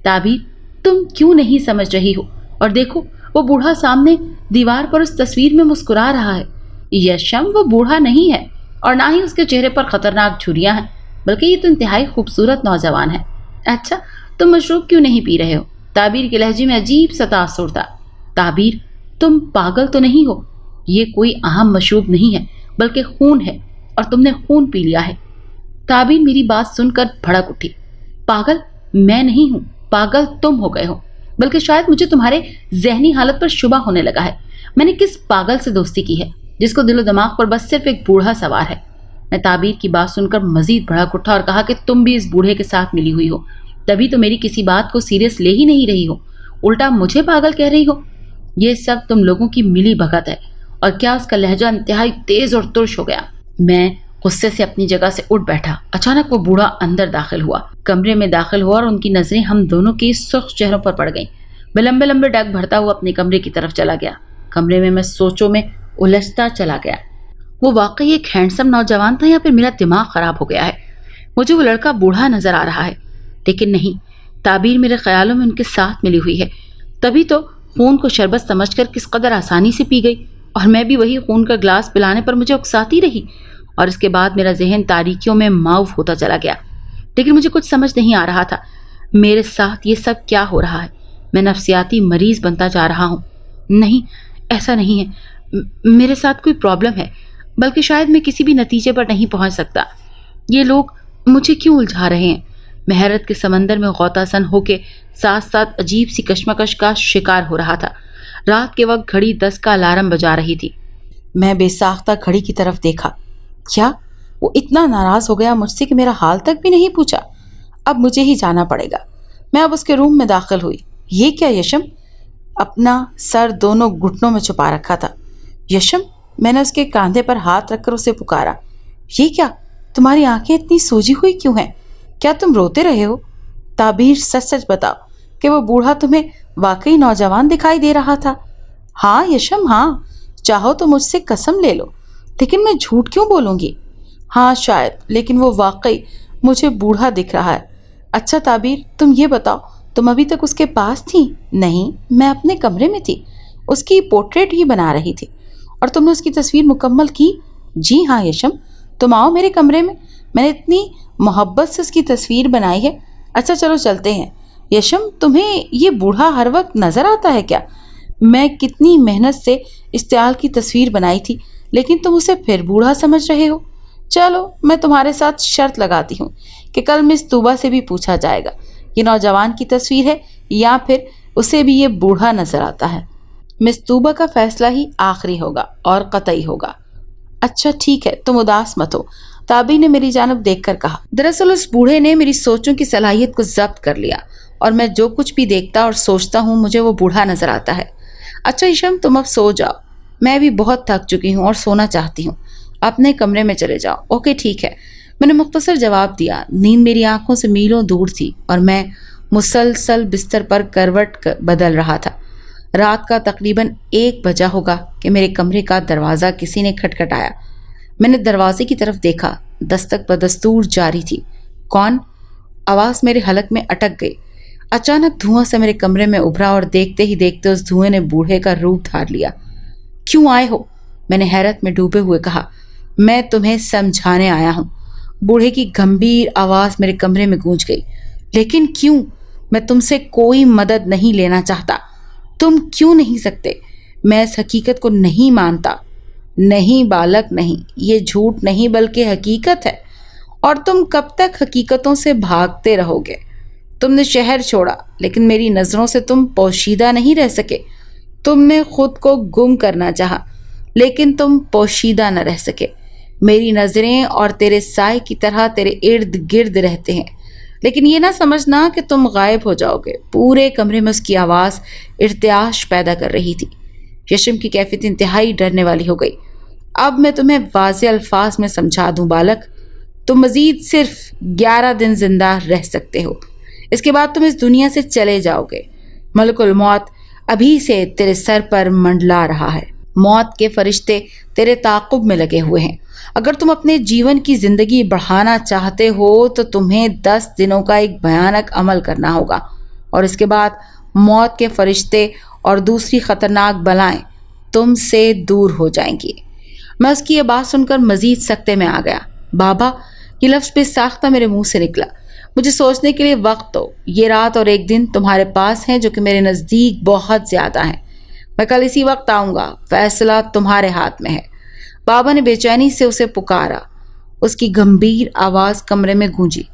ताबीर, तुम क्यों नहीं समझ रही हो? और देखो, वो बूढ़ा सामने दीवार पर उस तस्वीर में मुस्कुरा रहा है। यशम, वो बूढ़ा नहीं है और ना ही उसके चेहरे पर खतरनाक झुर्रियां हैं, बल्कि ये तो इंतहाई खूबसूरत नौजवान है। अच्छा, तुम मशरूब क्यों नहीं पी रहे हो? ताबीर के लहजे में अजीब सा तासुर था। ताबीर, तुम पागल तो नहीं हो? ये कोई आम मशरूब नहीं है बल्कि खून है और तुमने खून पी लिया है। ताबीर मेरी बात सुनकर भड़क उठी। पागल मैं नहीं हूं, पागल तुम हो गए हो। बल्कि शायद मुझे तुम्हारे जहनी हालत पर शुबा होने लगा है। मैंने किस पागल से दोस्ती की है जिसको दिलो दिमाग पर बस सिर्फ एक बूढ़ा सवार है? मैं ताबीर की बात सुनकर मजीद भड़क उठा और कहा कि तुम भी इस बूढ़े के साथ मिली हुई हो, तभी तो मेरी किसी बात को सीरियस ले ही नहीं रही हो, उल्टा मुझे पागल कह रही हो। ये सब तुम लोगों की मिली भगत है। और क्या उसका लहजा इंतहाई तेज और तुर्श हो गया। मैं गुस्से से अपनी जगह से उठ बैठा। अचानक वो बूढ़ा अंदर दाखिल हुआ, कमरे में दाखिल हुआ और उनकी नजरें हम दोनों के सुर्ख चेहरों पर पड़ गईं। मैं लंबे लंबे डग भरता हुआ अपने कमरे की तरफ चला गया। कमरे में मैं सोचों में उलझता चला गया। वो वाकई एक हैंडसम नौजवान था या फिर मेरा दिमाग खराब हो गया है? मुझे वो लड़का बूढ़ा नजर आ रहा है, लेकिन नहीं, ताबीर मेरे ख्यालों में उनके साथ मिली हुई है। तभी तो खून को शरबत समझकर किस कदर आसानी से पी गई, और मैं भी वही खून का ग्लास पिलाने पर मुझे उकसाती रही। और इसके बाद मेरा जहन तारीकियों में माऊफ होता चला गया। लेकिन मुझे कुछ समझ नहीं आ रहा था, मेरे साथ ये सब क्या हो रहा है? मैं नफ्सियाती मरीज बनता जा रहा हूँ। नहीं, ऐसा नहीं है, मेरे साथ कोई प्रॉब्लम है, बल्कि शायद मैं किसी भी नतीजे पर नहीं पहुंच सकता। ये लोग मुझे क्यों उलझा रहे हैं? मैं हैरत के समंदर में गौतासन होके साथ साथ अजीब सी कश्मकश का शिकार हो रहा था। रात के वक्त घड़ी 10 का अलार्म बजा रही थी। मैं बेसाख्ता घड़ी की तरफ देखा। क्या वो इतना नाराज हो गया मुझसे कि मेरा हाल तक भी नहीं पूछा? अब मुझे ही जाना पड़ेगा। मैं अब उसके रूम में दाखिल हुई। ये क्या यशम? अपना सर दोनों घुटनों में छुपा रखा था। यशम, मैंने उसके कांधे पर हाथ रखकर उसे पुकारा। ये क्या, तुम्हारी आंखें इतनी सूजी हुई क्यों हैं? क्या तुम रोते रहे हो? ताबीर, सच सच बताओ कि वो बूढ़ा तुम्हें वाकई नौजवान दिखाई दे रहा था? हाँ यशम, हाँ, चाहो तो मुझसे कसम ले लो, लेकिन मैं झूठ क्यों बोलूंगी? हाँ शायद, लेकिन वो वाकई मुझे बूढ़ा दिख रहा है। अच्छा ताबीर, तुम ये बताओ, तुम अभी तक उसके पास थी? नहीं, मैं अपने कमरे में थी, उसकी पोर्ट्रेट ही बना रही थी। और तुमने उसकी तस्वीर मुकम्मल की? जी हाँ यशम, तुम आओ मेरे कमरे में, मैंने इतनी मोहब्बत से उसकी तस्वीर बनाई है। अच्छा चलो चलते हैं। यशम, तुम्हें ये बूढ़ा हर वक्त नजर आता है क्या? मैं कितनी मेहनत से इस्तेआल की तस्वीर बनाई थी, लेकिन तुम उसे फिर बूढ़ा समझ रहे हो। चलो, मैं तुम्हारे साथ शर्त लगाती हूँ कि कल मिस तूबा से भी पूछा जाएगा ये नौजवान की तस्वीर है या फिर उसे भी ये बूढ़ा नजर आता है। मिस तूबा का फैसला ही आखिरी होगा और कतई होगा। अच्छा ठीक है, तुम उदास मत हो, ताबी ने मेरी जानब देखकर कहा। दरअसल उस बूढ़े ने मेरी सोचों की सलाहियत को जब्त कर लिया और मैं जो कुछ भी देखता और सोचता हूँ मुझे वो बूढ़ा नजर आता है। अच्छा ईशम, तुम अब सो जाओ, मैं भी बहुत थक चुकी हूँ और सोना चाहती हूँ। अपने कमरे में चले जाओ। ओके ठीक है, मैंने मुख्तसर जवाब दिया। नींद मेरी आंखों से मीलों दूर थी और मैं मुसलसल बिस्तर पर करवट बदल रहा था। रात का तकरीबन 1 बजा होगा कि मेरे कमरे का दरवाज़ा किसी ने खटखटाया। मैंने दरवाजे की तरफ देखा, दस्तक बदस्तूर जारी थी। कौन? आवाज़ मेरे हलक में अटक गई। अचानक धुआं से मेरे कमरे में उभरा और देखते ही देखते उस धुएं ने बूढ़े का रूप धार लिया। क्यों आए हो? मैंने हैरत में डूबे हुए कहा। मैं तुम्हें समझाने आया हूँ। बूढ़े की गंभीर आवाज़ मेरे कमरे में गूंज गई। लेकिन क्यों? मैं तुमसे कोई मदद नहीं लेना चाहता। तुम क्यों नहीं सकते? मैं इस हकीकत को नहीं मानता। नहीं बालक नहीं, ये झूठ नहीं बल्कि हकीकत है, और तुम कब तक हकीकतों से भागते रहोगे? तुमने शहर छोड़ा लेकिन मेरी नज़रों से तुम पोशीदा नहीं रह सके। तुमने खुद को गुम करना चाहा लेकिन तुम पोशीदा न रह सके। मेरी नज़रें और तेरे साए की तरह तेरे इर्द गिर्द रहते हैं, लेकिन ये ना समझना कि तुम गायब हो जाओगे। पूरे कमरे में उसकी आवाज़ इर्तियाश पैदा कर रही थी। यशम की कैफियत इंतहाई डरने वाली हो गई। अब मैं तुम्हें वाज़ेह अल्फाज में समझा दूं बालक, तुम मजीद सिर्फ 11 दिन जिंदा रह सकते हो। इसके बाद तुम इस दुनिया से चले जाओगे। मलकुल मौत अभी से तेरे सर पर मंडला रहा है। मौत के फरिश्ते तेरे ताक़ुब में लगे हुए हैं। अगर तुम अपने जीवन की जिंदगी बढ़ाना चाहते हो तो तुम्हें 10 दिनों का एक भयानक अमल करना होगा, और इसके बाद मौत के फरिश्ते और दूसरी खतरनाक बलाएं तुमसे दूर हो जाएंगी। मैं उसकी ये बात सुनकर मजीद सख्ते में आ गया। बाबा, ये लफ्ज़ बेसाख्ता मेरे मुंह से निकला। मुझे सोचने के लिए वक्त दो। ये रात और एक दिन तुम्हारे पास हैं जो कि मेरे नज़दीक बहुत ज़्यादा हैं। मैं कल इसी वक्त आऊँगा। फैसला तुम्हारे हाथ में है। बाबा ने बेचैनी से उसे पुकारा। उसकी गंभीर आवाज़ कमरे में गूंजी।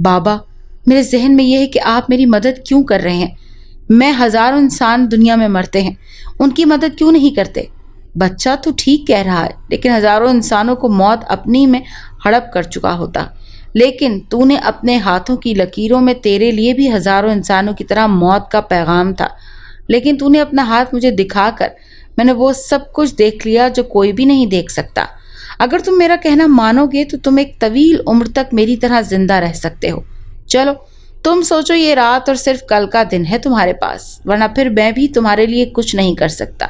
बाबा, मेरे जहन में यह है कि आप मेरी मदद क्यों कर रहे हैं? मैं हज़ारों इंसान दुनिया में मरते हैं, उनकी मदद क्यों नहीं करते? बच्चा तो ठीक कह रहा है, लेकिन हज़ारों इंसानों को मौत अपनी में हड़प कर चुका होता। लेकिन तूने अपने हाथों की लकीरों में तेरे लिए भी हज़ारों इंसानों की तरह मौत का पैगाम था, लेकिन तूने अपना हाथ मुझे दिखाकर मैंने वो सब कुछ देख लिया जो कोई भी नहीं देख सकता। अगर तुम मेरा कहना मानोगे तो तुम एक तवील उम्र तक मेरी तरह जिंदा रह सकते हो। चलो तुम सोचो, ये रात और सिर्फ कल का दिन है तुम्हारे पास, वरना फिर मैं भी तुम्हारे लिए कुछ नहीं कर सकता,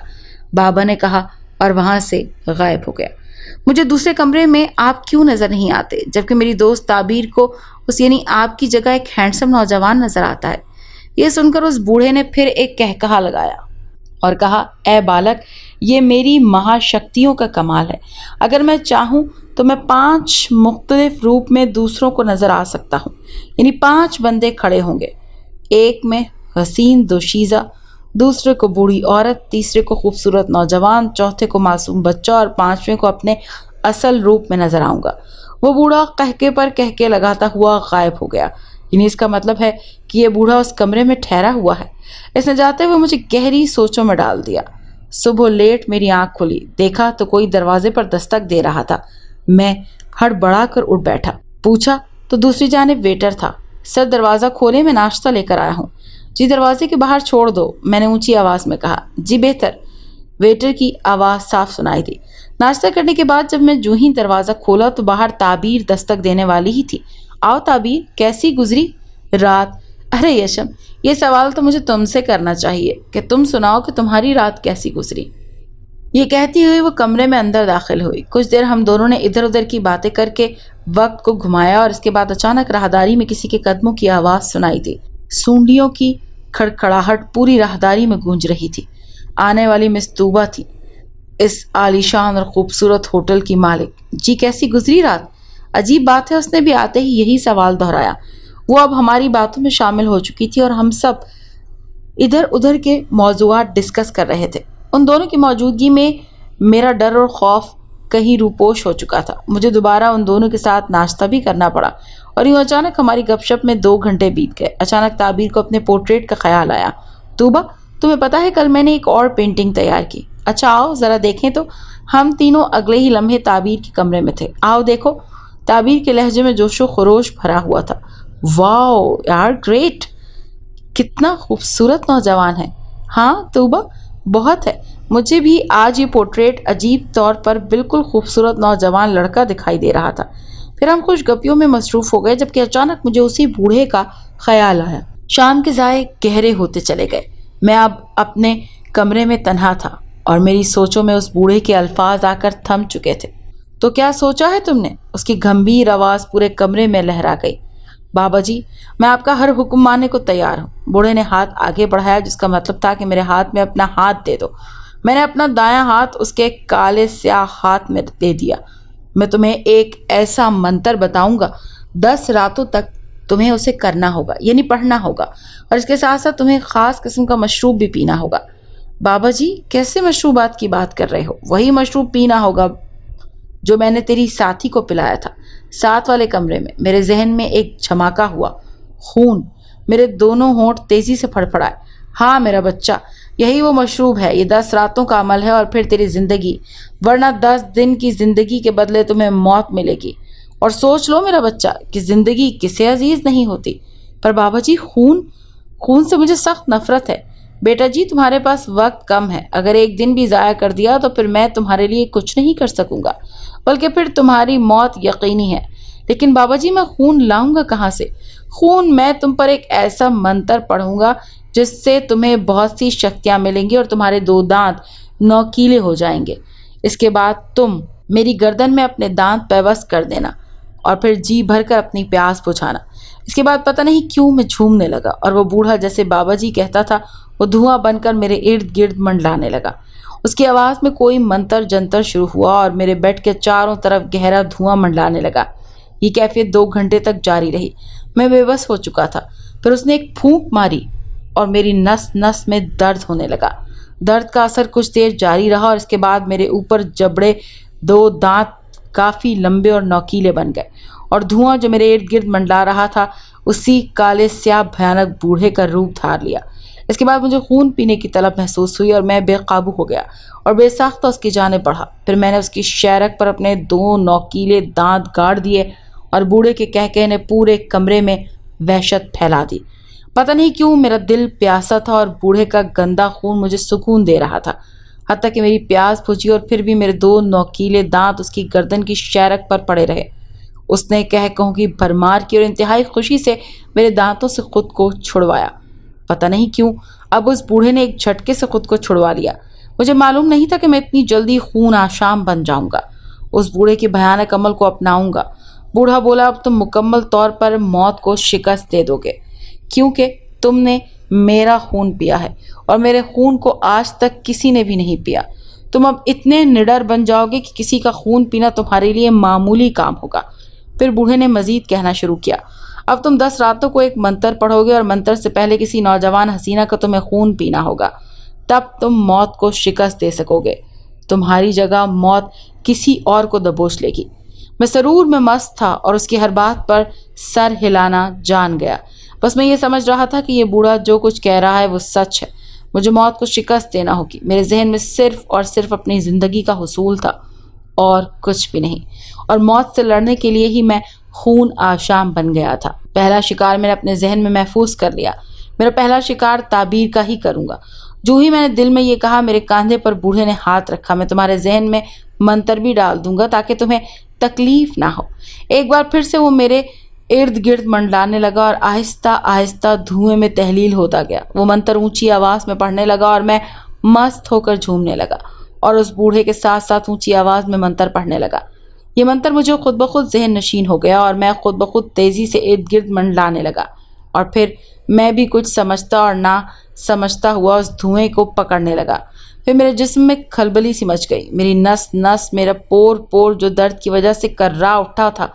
बाबा ने कहा और वहां से गायब हो गया। मुझे दूसरे कमरे में आप क्यों नजर नहीं आते, जबकि मेरी दोस्त ताबीर को उस यानी आपकी जगह एक हैंडसम नौजवान नजर आता है। ये सुनकर उस बूढ़े ने फिर एक कहकहा लगाया और कहा, ए बालक, ये मेरी महाशक्तियों का कमाल है। अगर मैं चाहूँ तो मैं 5 मुख्तलिफ रूप में दूसरों को नज़र आ सकता हूँ। यानी 5 बंदे खड़े होंगे, एक में हसीन दोशीज़ा, दूसरे को बूढ़ी औरत, तीसरे को खूबसूरत नौजवान, चौथे को मासूम बच्चा और 5वें को अपने असल रूप में नज़र आऊँगा। वो बूढ़ा कहके पर कहके लगाता हुआ गायब हो गया। यानी इसका मतलब है कि ये बूढ़ा उस कमरे में ठहरा हुआ है। इसने जाते हुए मुझे गहरी सोचों में डाल दिया। सुबह लेट मेरी आंख खुली, देखा तो कोई दरवाजे पर दस्तक दे रहा था। मैं हड़बड़ा कर उठ बैठा। पूछा तो दूसरी जानिब वेटर था। सर, दरवाज़ा खोले, मैं नाश्ता लेकर आया हूँ। जी, दरवाजे के बाहर छोड़ दो, मैंने ऊंची आवाज़ में कहा। जी बेहतर, वेटर की आवाज़ साफ सुनाई दी। नाश्ता करने के बाद जब मैं जूं ही दरवाज़ा खोला तो बाहर ताबीर दस्तक देने वाली ही थी। आओ ताबीर, कैसी गुजरी रात? अरे यशम, ये सवाल तो मुझे तुमसे करना चाहिए कि तुम सुनाओ कि तुम्हारी रात कैसी गुजरी। ये कहती हुई वो कमरे में अंदर दाखिल हुई। कुछ देर हम दोनों ने इधर उधर की बातें करके वक्त को घुमाया और इसके बाद अचानक राहदारी में किसी के कदमों की आवाज़ सुनाई दी। सूंडियों की खड़खड़ाहट पूरी राहदारी में गूंज रही थी। आने वाली मिस तूबा थी, इस आलीशान और खूबसूरत होटल की मालिक। जी, कैसी गुजरी रात? अजीब बात है, उसने भी आते ही यही सवाल दोहराया। वो अब हमारी बातों में शामिल हो चुकी थी और हम सब इधर उधर के मौजूआत डिस्कस कर रहे थे। उन दोनों की मौजूदगी में मेरा डर और खौफ कहीं रूपोश हो चुका था। मुझे दोबारा उन दोनों के साथ नाश्ता भी करना पड़ा और यूँ अचानक हमारी गपशप में 2 घंटे बीत गए। अचानक ताबीर को अपने पोर्ट्रेट का ख्याल आया। तूबा, तुम्हें पता है कल मैंने एक और पेंटिंग तैयार की। अच्छा आओ ज़रा देखें तो। हम तीनों अगले ही लम्हे ताबीर के कमरे में थे। आओ देखो। ताबीर के लहजे में जोशो खरोश भरा हुआ था। वाओ यार, ग्रेट, कितना खूबसूरत नौजवान है। हाँ तूबा, बहुत है। मुझे भी आज ये पोर्ट्रेट अजीब तौर पर बिल्कुल खूबसूरत नौजवान लड़का दिखाई दे रहा था। फिर हम कुछ गपियों में मसरूफ़ हो गए, जबकि अचानक मुझे उसी बूढ़े का ख्याल आया। शाम के ज़ाये गहरे होते चले गए। मैं अब अपने कमरे में तन्हा था और मेरी सोचों में उस बूढ़े के अल्फाज आकर थम चुके थे। तो क्या सोचा है तुमने? उसकी गंभीर आवाज़ पूरे कमरे में लहरा गई। बाबा जी, मैं आपका हर हुक्म मानने को तैयार हूँ। बूढ़े ने हाथ आगे बढ़ाया, जिसका मतलब था कि मेरे हाथ में अपना हाथ दे दो। मैंने अपना दायां हाथ उसके काले स्याह हाथ में दे दिया। मैं तुम्हें एक ऐसा मंत्र बताऊंगा, 10 रातों तक तुम्हें उसे करना होगा, यानी पढ़ना होगा, और इसके साथ साथ तुम्हें ख़ास किस्म का मशरूब भी पीना होगा। बाबा जी, कैसे मशरूबात की बात कर रहे हो? वही मशरूब पीना होगा जो मैंने तेरी साथी को पिलाया था, साथ वाले कमरे में। मेरे जहन में एक झमाका हुआ। खून। मेरे दोनों होंठ तेजी से फड़फड़ाए। हाँ मेरा बच्चा, यही वो मशरूब है। ये 10 रातों का अमल है और फिर तेरी जिंदगी, वरना 10 दिन की जिंदगी के बदले तुम्हें मौत मिलेगी। और सोच लो मेरा बच्चा कि जिंदगी किसे अजीज नहीं होती। पर बाबा जी, खून से मुझे सख्त नफरत है। بیٹا جی تمہارے پاس وقت کم ہے، اگر ایک دن بھی ضائع کر دیا تو پھر میں تمہارے لیے کچھ نہیں کر سکوں گا، بلکہ پھر تمہاری موت یقینی ہے۔ لیکن بابا جی میں خون لاؤں گا کہاں سے؟ خون میں تم پر ایک ایسا منتر پڑھوں گا جس سے تمہیں بہت سی شکتیاں ملیں گی اور تمہارے 2 دانت نوکیلے ہو جائیں گے۔ اس کے بعد تم میری گردن میں اپنے دانت پیوست کر دینا اور پھر جی بھر کر اپنی پیاس بجھانا۔ اس کے بعد پتہ نہیں کیوں میں جھومنے لگا اور وہ بوڑھا جیسے بابا جی کہتا تھا وہ دھواں بن کر میرے ارد گرد منڈلانے لگا۔ اس کی آواز میں کوئی منتر جنتر شروع ہوا اور میرے بیڈ کے چاروں طرف گہرا دھواں منڈلانے لگا۔ یہ کیفیت 2 گھنٹے تک جاری رہی۔ میں بے بس ہو چکا تھا۔ پھر اس نے ایک پھونک ماری اور میری نس نس میں درد ہونے لگا۔ درد کا اثر کچھ دیر جاری رہا اور اس کے بعد میرے اوپر جبڑے 2 دانت کافی لمبے اور نوکیلے بن گئے اور دھواں جو میرے ارد گرد منڈلا رہا تھا اسی کالے سیاہ بھیانک بوڑھے کا روپ دھار لیا۔ اس کے بعد مجھے خون پینے کی طلب محسوس ہوئی اور میں بے قابو ہو گیا اور بے ساختہ اس کی جانب بڑھا۔ پھر میں نے اس کی شیرک پر اپنے 2 نوکیلے دانت گاڑ دیے اور بوڑھے کے کہکہے نے پورے کمرے میں وحشت پھیلا دی۔ پتہ نہیں کیوں میرا دل پیاسا تھا اور بوڑھے کا گندا خون مجھے سکون دے رہا تھا، حتیٰ کہ میری پیاس بجھی اور پھر بھی میرے 2 نوکیلے دانت اس کی گردن کی شیرک پر پڑے رہے۔ اس نے کہوں کی بھرمار کی اور انتہائی خوشی سے میرے دانتوں سے خود کو چھڑوایا۔ پتہ نہیں کیوں اب اس بوڑھے نے ایک جھٹکے سے خود کو چھڑوا لیا۔ مجھے معلوم نہیں تھا کہ میں اتنی جلدی خون آشام بن جاؤں گا، اس بوڑھے کے بھیانک عمل کو اپناؤں گا۔ بوڑھا بولا اب تم مکمل طور پر موت کو شکست دے دو گے، کیونکہ تم نے میرا خون پیا ہے اور میرے خون کو آج تک کسی نے بھی نہیں پیا۔ تم اب اتنے نڈر بن جاؤ گے کہ کسی کا خون پینا تمہارے لیے معمولی کام ہوگا۔ پھر بوڑھے نے مزید کہنا شروع کیا، اب تم 10 راتوں کو ایک منتر پڑھو گے اور منتر سے پہلے کسی نوجوان حسینہ کا تمہیں خون پینا ہوگا، تب تم موت کو شکست دے سکو گے۔ تمہاری جگہ موت کسی اور کو دبوچ لے گی۔ میں سرور میں مست تھا اور اس کی ہر بات پر سر ہلانا جان گیا۔ بس میں یہ سمجھ رہا تھا کہ یہ بوڑھا جو کچھ کہہ رہا ہے وہ سچ ہے۔ مجھے موت کو شکست دینا ہوگی۔ میرے ذہن میں صرف اور صرف اپنی زندگی کا حصول تھا اور کچھ بھی نہیں، اور موت سے لڑنے کے لیے ہی میں خون آشام بن گیا تھا۔ پہلا شکار میں نے اپنے ذہن میں محفوظ کر لیا۔ میرا پہلا شکار تعبیر کا ہی کروں گا۔ جو ہی میں نے دل میں یہ کہا میرے کاندھے پر بوڑھے نے ہاتھ رکھا۔ میں تمہارے ذہن میں منتر بھی ڈال دوں گا تاکہ تمہیں تکلیف نہ ہو۔ ایک بار پھر سے وہ میرے ارد گرد منڈلانے لگا اور آہستہ آہستہ دھوئیں میں تحلیل ہوتا گیا۔ وہ منتر اونچی آواز میں پڑھنے لگا اور میں مست ہو کر جھومنے لگا اور اس بوڑھے کے ساتھ ساتھ اونچی آواز میں منتر پڑھنے لگا۔ یہ منتر مجھے خود بخود ذہن نشین ہو گیا اور میں خود بخود تیزی سے ارد گرد منڈلانے لگا، اور پھر میں بھی کچھ سمجھتا اور نہ سمجھتا ہوا اس دھوئیں کو پکڑنے لگا۔ پھر میرے جسم میں کھلبلی سی مچ گئی۔ میری نس نس، میرا پور پور جو درد کی وجہ سے کرا اٹھا تھا۔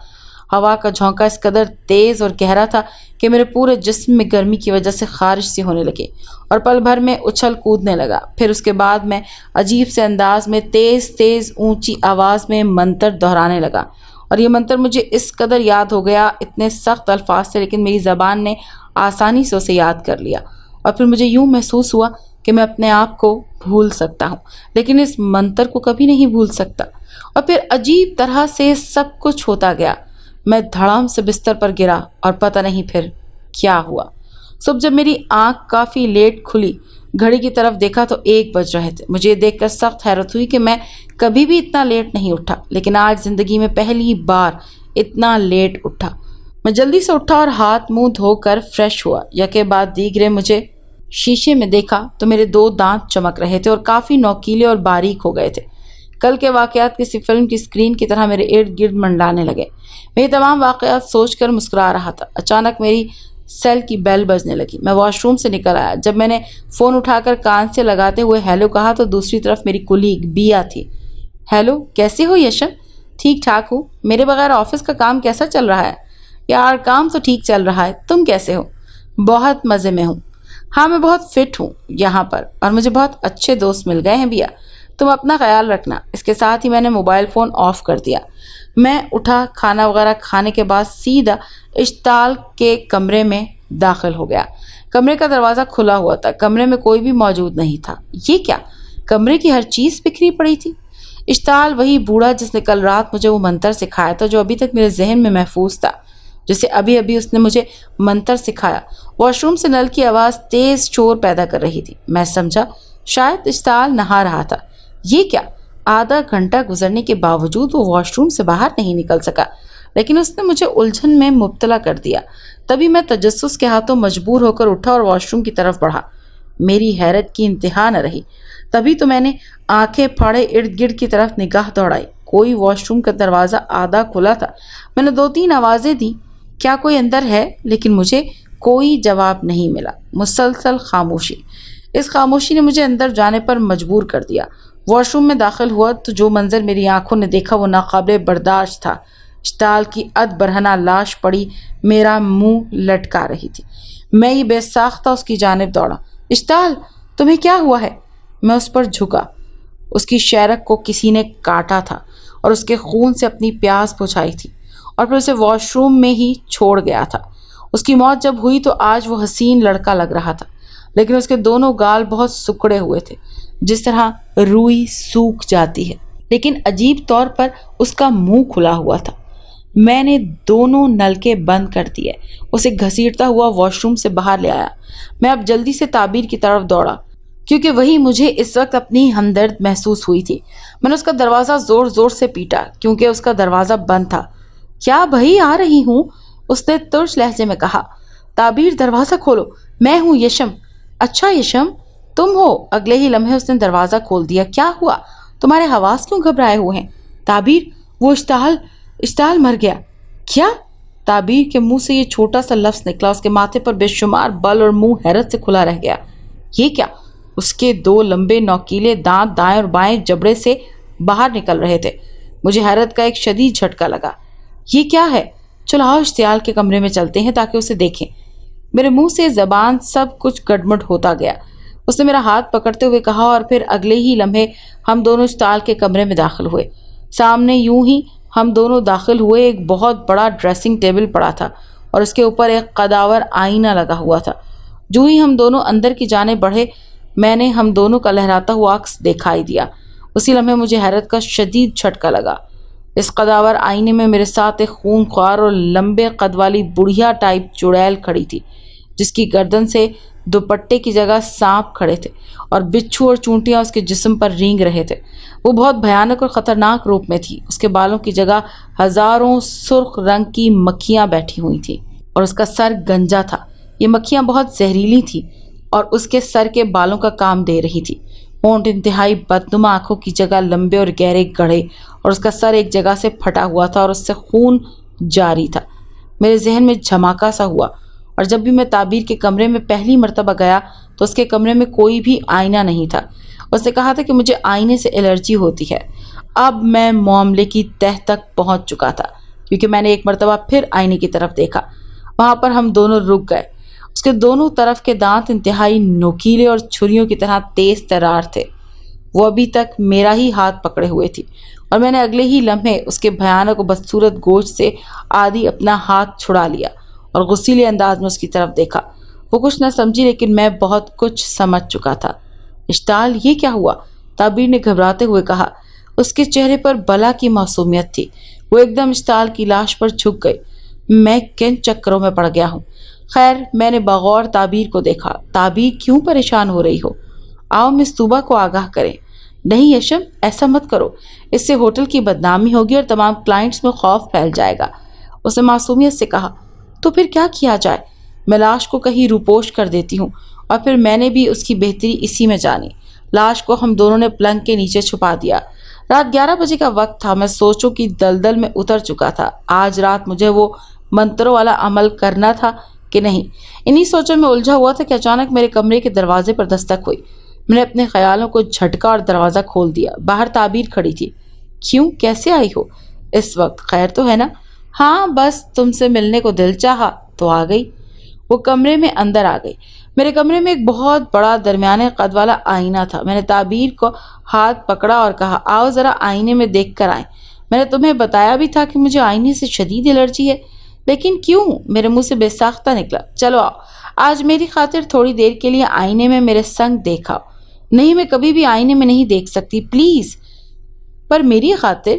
ہوا کا جھونکا اس قدر تیز اور گہرا تھا کہ میرے پورے جسم میں گرمی کی وجہ سے خارش سی ہونے لگی اور پل بھر میں اچھل کودنے لگا۔ پھر اس کے بعد میں عجیب سے انداز میں تیز تیز اونچی آواز میں منتر دہرانے لگا، اور یہ منتر مجھے اس قدر یاد ہو گیا، اتنے سخت الفاظ سے، لیکن میری زبان نے آسانی سے اسے یاد کر لیا۔ اور پھر مجھے یوں محسوس ہوا کہ میں اپنے آپ کو بھول سکتا ہوں لیکن اس منتر کو کبھی نہیں بھول سکتا۔ اور پھر عجیب طرح سے سب کچھ ہوتا گیا۔ میں دھڑام سے بستر پر گرا اور پتہ نہیں پھر کیا ہوا۔ صبح جب میری آنکھ کافی لیٹ کھلی، گھڑی کی طرف دیکھا تو 1 بج رہے تھے۔ مجھے یہ دیکھ کر سخت حیرت ہوئی کہ میں کبھی بھی اتنا لیٹ نہیں اٹھا، لیکن آج زندگی میں پہلی بار اتنا لیٹ اٹھا۔ میں جلدی سے اٹھا اور ہاتھ منہ دھو کر فریش ہوا۔ یکے بعد دیگرے مجھے شیشے میں دیکھا تو میرے 2 دانت چمک رہے تھے اور کافی نوکیلے اور باریک ہو گئے تھے۔ کل کے واقعات کسی فلم کی اسکرین کی طرح میرے ارد گرد منڈلانے لگے۔ میں یہ تمام واقعات سوچ کر مسکرا رہا تھا۔ اچانک میری سیل کی بیل بجنے لگی۔ میں واش روم سے نکل آیا۔ جب میں نے فون اٹھا کر کان سے لگاتے ہوئے ہیلو کہا تو دوسری طرف میری کولیگ بیا تھی۔ ہیلو، کیسے ہو یشن؟ ٹھیک ٹھاک ہوں۔ میرے بغیر آفس کا کام کیسا چل رہا ہے؟ یار کام تو ٹھیک چل رہا ہے، تم کیسے ہو؟ بہت مزے میں ہوں۔ ہاں میں بہت فٹ ہوں یہاں پر، اور مجھے بہت اچھے دوست مل گئے ہیں بیا۔ تم اپنا خیال رکھنا۔ اس کے ساتھ ہی میں نے موبائل فون آف کر دیا۔ میں اٹھا، کھانا وغیرہ کھانے کے بعد سیدھا اشتعال کے کمرے میں داخل ہو گیا۔ کمرے کا دروازہ کھلا ہوا تھا۔ کمرے میں کوئی بھی موجود نہیں تھا۔ یہ کیا؟ کمرے کی ہر چیز بکھری پڑی تھی۔ اشتعال وہی بوڑھا جس نے کل رات مجھے وہ منتر سکھایا تھا جو ابھی تک میرے ذہن میں محفوظ تھا۔ جسے ابھی ابھی اس نے مجھے منتر سکھایا، واش روم سے نل کی آواز تیز شور پیدا کر رہی تھی۔ میں سمجھا شاید اشتعال نہا رہا تھا۔ یہ کیا؟ آدھا گھنٹہ گزرنے کے باوجود وہ واش روم سے باہر نہیں نکل سکا، لیکن اس نے مجھے الجھن میں مبتلا کر دیا۔ تبھی میں تجسس کے ہاتھوں مجبور ہو کر اٹھا اور واش روم کی طرف بڑھا۔ میری حیرت کی انتہا نہ رہی۔ تبھی تو میں نے آنکھیں پھاڑے ارد گرد کی طرف نگاہ دوڑائی۔ کوئی واش روم کا دروازہ آدھا کھلا تھا۔ میں نے 2-3 آوازیں دی، کیا کوئی اندر ہے؟ لیکن مجھے کوئی جواب نہیں ملا۔ مسلسل خاموشی۔ اس خاموشی نے مجھے اندر جانے پر مجبور کر دیا۔ واش روم میں داخل ہوا تو جو منظر میری آنکھوں نے دیکھا وہ ناقابل برداشت تھا۔ اشتعال کی اد برہنہ لاش پڑی میرا منہ لٹکا رہی تھی۔ میں یہ بے ساختہ اس کی جانب دوڑا۔ اشتعال، تمہیں کیا ہوا ہے؟ میں اس پر جھکا۔ اس کی شیرک کو کسی نے کاٹا تھا اور اس کے خون سے اپنی پیاس بجھائی تھی، اور پھر اسے واش روم میں ہی چھوڑ گیا تھا۔ اس کی موت جب ہوئی تو آج وہ حسین لڑکا لگ رہا تھا، لیکن اس کے دونوں گال بہت سکڑے ہوئے تھے، جس طرح روئی سوکھ جاتی ہے، لیکن عجیب طور پر اس کا منہ کھلا ہوا تھا۔ میں نے دونوں نلکے بند کر دیے، اسے گھسیٹتا ہوا واش روم سے باہر لے آیا۔ میں اب جلدی سے تعبیر کی طرف دوڑا، کیونکہ وہی مجھے اس وقت اپنی ہمدرد محسوس ہوئی تھی۔ میں نے اس کا دروازہ زور زور سے پیٹا، کیونکہ اس کا دروازہ بند تھا۔ کیا بھائی، آ رہی ہوں، اس نے ترش لہجے میں کہا۔ تعبیر، دروازہ کھولو، میں ہوں یشم۔ اچھا یشم، تم ہو؟ اگلے ہی لمحے اس نے دروازہ کھول دیا۔ کیا ہوا؟ تمہارے حواس کیوں گھبرائے ہوئے ہیں؟ تعبیر، وہ اشتعال مر گیا۔ کیا؟ تعبیر کے منہ سے یہ چھوٹا سا لفظ نکلا، اس کے ماتھے پر بے شمار بل اور منہ حیرت سے کھلا رہ گیا۔ یہ کیا؟ اس کے 2 لمبے نوکیلے دانت دائیں اور بائیں جبڑے سے باہر نکل رہے تھے۔ مجھے حیرت کا ایک شدید جھٹکا لگا۔ یہ کیا ہے؟ چلو آؤ اشتعال کے کمرے میں چلتے ہیں تاکہ اسے دیکھیں۔ میرے منہ سے زبان سب کچھ گڑمڑ ہوتا گیا۔ اس نے میرا ہاتھ پکڑتے ہوئے کہا، اور پھر اگلے ہی لمحے ہم دونوں اشتعال کے کمرے میں داخل ہوئے۔ سامنے یوں ہی ہم دونوں داخل ہوئے ایک بہت بڑا ڈریسنگ ٹیبل پڑا تھا اور اس کے اوپر ایک قداور آئینہ لگا ہوا تھا۔ جو ہی ہم دونوں اندر کی جانب بڑھے، میں نے ہم دونوں کا لہراتا ہوا عکس دکھائی دیا۔ اسی لمحے مجھے حیرت کا شدید جھٹکا لگا۔ اس قداور آئینے میں میرے ساتھ ایک خونخوار اور لمبے قد والی بڑھیا ٹائپ چڑیل کھڑی تھی، جس کی گردن سے دوپٹے کی جگہ سانپ کھڑے تھے اور بچھو اور چونٹیاں اس کے جسم پر رینگ رہے تھے۔ وہ بہت بھیانک اور خطرناک روپ میں تھی۔ اس کے بالوں کی جگہ ہزاروں سرخ رنگ کی مکھیاں بیٹھی ہوئی تھیں اور اس کا سر گنجا تھا۔ یہ مکھیاں بہت زہریلی تھیں اور اس کے سر کے بالوں کا کام دے رہی تھی۔ ہونٹ انتہائی بدنما آنکھوں کی جگہ لمبے اور گہرے گڑھے اور اس کا سر ایک جگہ سے پھٹا ہوا تھا اور اس سے خون جاری تھا۔ میرے ذہن میں جھماکا سا ہوا، اور جب بھی میں تعبیر کے کمرے میں پہلی مرتبہ گیا تو اس کے کمرے میں کوئی بھی آئینہ نہیں تھا۔ اس نے کہا تھا کہ مجھے آئینے سے الرجی ہوتی ہے۔ اب میں معاملے کی تہہ تک پہنچ چکا تھا، کیونکہ میں نے ایک مرتبہ پھر آئینے کی طرف دیکھا۔ وہاں پر ہم دونوں رک گئے۔ اس کے دونوں طرف کے دانت انتہائی نوکیلے اور چھریوں کی طرح تیز ترار تھے۔ وہ ابھی تک میرا ہی ہاتھ پکڑے ہوئے تھی، اور میں نے اگلے ہی لمحے اس کے بھیانک و بدصورت گوشت سے آدھی اپنا ہاتھ چھڑا لیا اور غصیلے انداز میں اس کی طرف دیکھا۔ وہ کچھ نہ سمجھی، لیکن میں بہت کچھ سمجھ چکا تھا۔ اشتعال، یہ کیا ہوا؟ تعبیر نے گھبراتے ہوئے کہا۔ اس کے چہرے پر بلا کی معصومیت تھی۔ وہ ایک دم اشتعال کی لاش پر جھک گئی۔ میں کن چکروں میں پڑ گیا ہوں؟ خیر، میں نے بغور تعبیر کو دیکھا۔ تعبیر، کیوں پریشان ہو رہی ہو؟ آؤ مس طوبہ کو آگاہ کریں۔ نہیں یشم، ایسا مت کرو، اس سے ہوٹل کی بدنامی ہوگی اور تمام کلائنٹس میں خوف پھیل جائے گا، اس نے معصومیت سے کہا۔ تو پھر کیا کیا جائے؟ میں لاش کو کہیں روپوش کر دیتی ہوں، اور پھر میں نے بھی اس کی بہتری اسی میں جانی۔ لاش کو ہم دونوں نے پلنگ کے نیچے چھپا دیا۔ رات 11 بجے کا وقت تھا۔ میں سوچوں کی دلدل میں اتر چکا تھا۔ آج رات مجھے وہ منتروں والا عمل کرنا تھا کہ نہیں، انہی سوچوں میں الجھا ہوا تھا کہ اچانک میرے کمرے کے دروازے پر دستک ہوئی۔ میں نے اپنے خیالوں کو جھٹکا اور دروازہ کھول دیا۔ باہر تعبیر کھڑی تھی۔ کیوں، کیسے آئی ہو اس وقت؟ خیر تو ہے نا؟ ہاں، بس تم سے ملنے کو دل چاہا تو آ گئی۔ وہ کمرے میں اندر آ گئی۔ میرے کمرے میں ایک بہت بڑا درمیانے قد والا آئینہ تھا۔ میں نے تعبیر کو ہاتھ پکڑا اور کہا، آؤ ذرا آئینے میں دیکھ کر آئیں۔ میں نے تمہیں بتایا بھی تھا کہ مجھے آئینے سے شدید الرجی ہے، لیکن کیوں؟ میرے منہ سے بے ساختہ نکلا۔ چلو آؤ، آج میری خاطر تھوڑی دیر کے لیے آئینے میں میرے سنگ دیکھاؤ۔ نہیں، میں کبھی بھی آئینے میں نہیں دیکھ سکتی، پلیز۔ پر میری خاطر،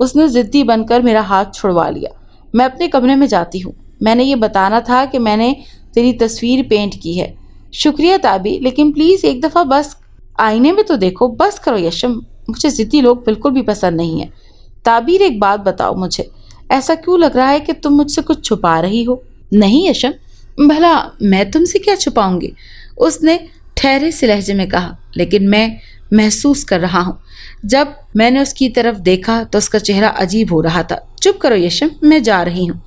اس نے ضدی بن کر میرا ہاتھ چھڑوا لیا۔ میں اپنے کمرے میں جاتی ہوں. میں نے یہ بتانا تھا کہ میں نے تیری تصویر پینٹ کی ہے. شکریہ تعبیر، لیکن پلیز ایک دفعہ بس آئینے میں تو دیکھو. بس کرو یشم، مجھے ضدی لوگ بالکل بھی پسند نہیں ہیں. تعبیر ایک بات بتاؤ مجھے، ایسا کیوں لگ رہا ہے کہ تم مجھ سے کچھ چھپا رہی ہو؟ نہیں یشم، بھلا میں تم سے کیا چھپاؤں گی، اس نے ٹھہرے سے لہجے میں کہا. لیکن میں محسوس کر رہا ہوں. جب میں نے اس کی طرف دیکھا تو اس کا چہرہ عجیب ہو رہا تھا. چپ کرو یشم، میں جا رہی ہوں.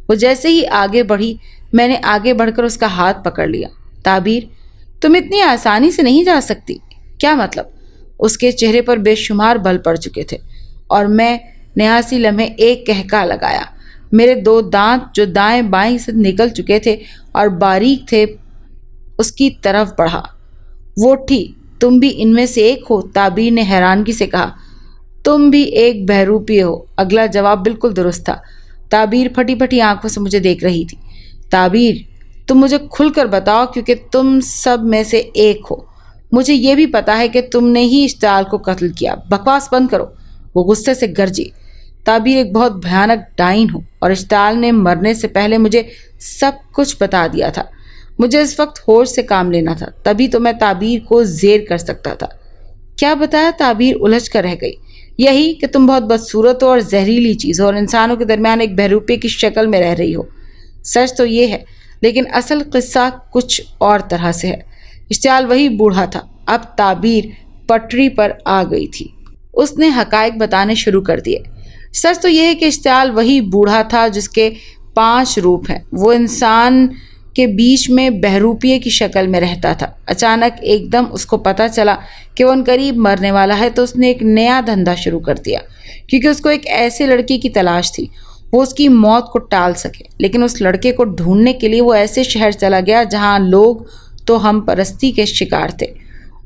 وہ جیسے ہی آگے بڑھی میں نے آگے بڑھ کر اس کا ہاتھ پکڑ لیا. تعبیر، تم اتنی آسانی سے نہیں جا سکتی. کیا مطلب؟ اس کے چہرے پر بے شمار بل پڑ چکے تھے اور میں نیاسی لمحے ایک کہکا لگایا. میرے 2 دانت جو دائیں بائیں سے نکل چکے تھے اور باریک تھے اس کی طرف بڑھا. وہ اٹھی. تم بھی ان میں سے ایک ہو؟ تعبیر نے حیرانگی سے کہا. تم بھی ایک بہروپی ہو. اگلا جواب بالکل درست تھا. تعبیر پھٹی پھٹی آنکھوں سے مجھے دیکھ رہی تھی. تعبیر، تم مجھے کھل کر بتاؤ کیونکہ تم سب میں سے ایک ہو. مجھے یہ بھی پتا ہے کہ تم نے ہی اشتعال کو قتل کیا. بکواس بند کرو. وہ غصے سے گرجی. تعبیر ایک بہت بھیانک ڈائن ہو اور اشتعال نے مرنے سے پہلے مجھے سب کچھ بتا دیا تھا. مجھے اس وقت ہوش سے کام لینا تھا، تبھی تو میں تعبیر کو زیر کر سکتا تھا. کیا بتایا؟ تعبیر الجھ کر رہ گئی. یہی کہ تم بہت بدصورت ہو اور زہریلی چیز ہو اور انسانوں کے درمیان ایک بہروپے کی شکل میں رہ رہی ہو. سچ تو یہ ہے، لیکن اصل قصہ کچھ اور طرح سے ہے. اشتعال وہی بوڑھا تھا. اب تعبیر پٹری پر آ گئی تھی. اس نے حقائق بتانے شروع کر دیے. سچ تو یہ ہے کہ اشتعال وہی بوڑھا تھا جس کے 5 روپ ہیں. وہ انسان کے بیچ میں بہروپیے کی شکل میں رہتا تھا. اچانک ایک دم اس کو پتہ چلا کہ وہ عنقریب مرنے والا ہے تو اس نے ایک نیا دھندا شروع کر دیا، کیونکہ اس کو ایک ایسے لڑکے کی تلاش تھی وہ اس کی موت کو ٹال سکے. لیکن اس لڑکے کو ڈھونڈنے کے لیے وہ ایسے شہر چلا گیا جہاں لوگ تو ہم پرستی کے شکار تھے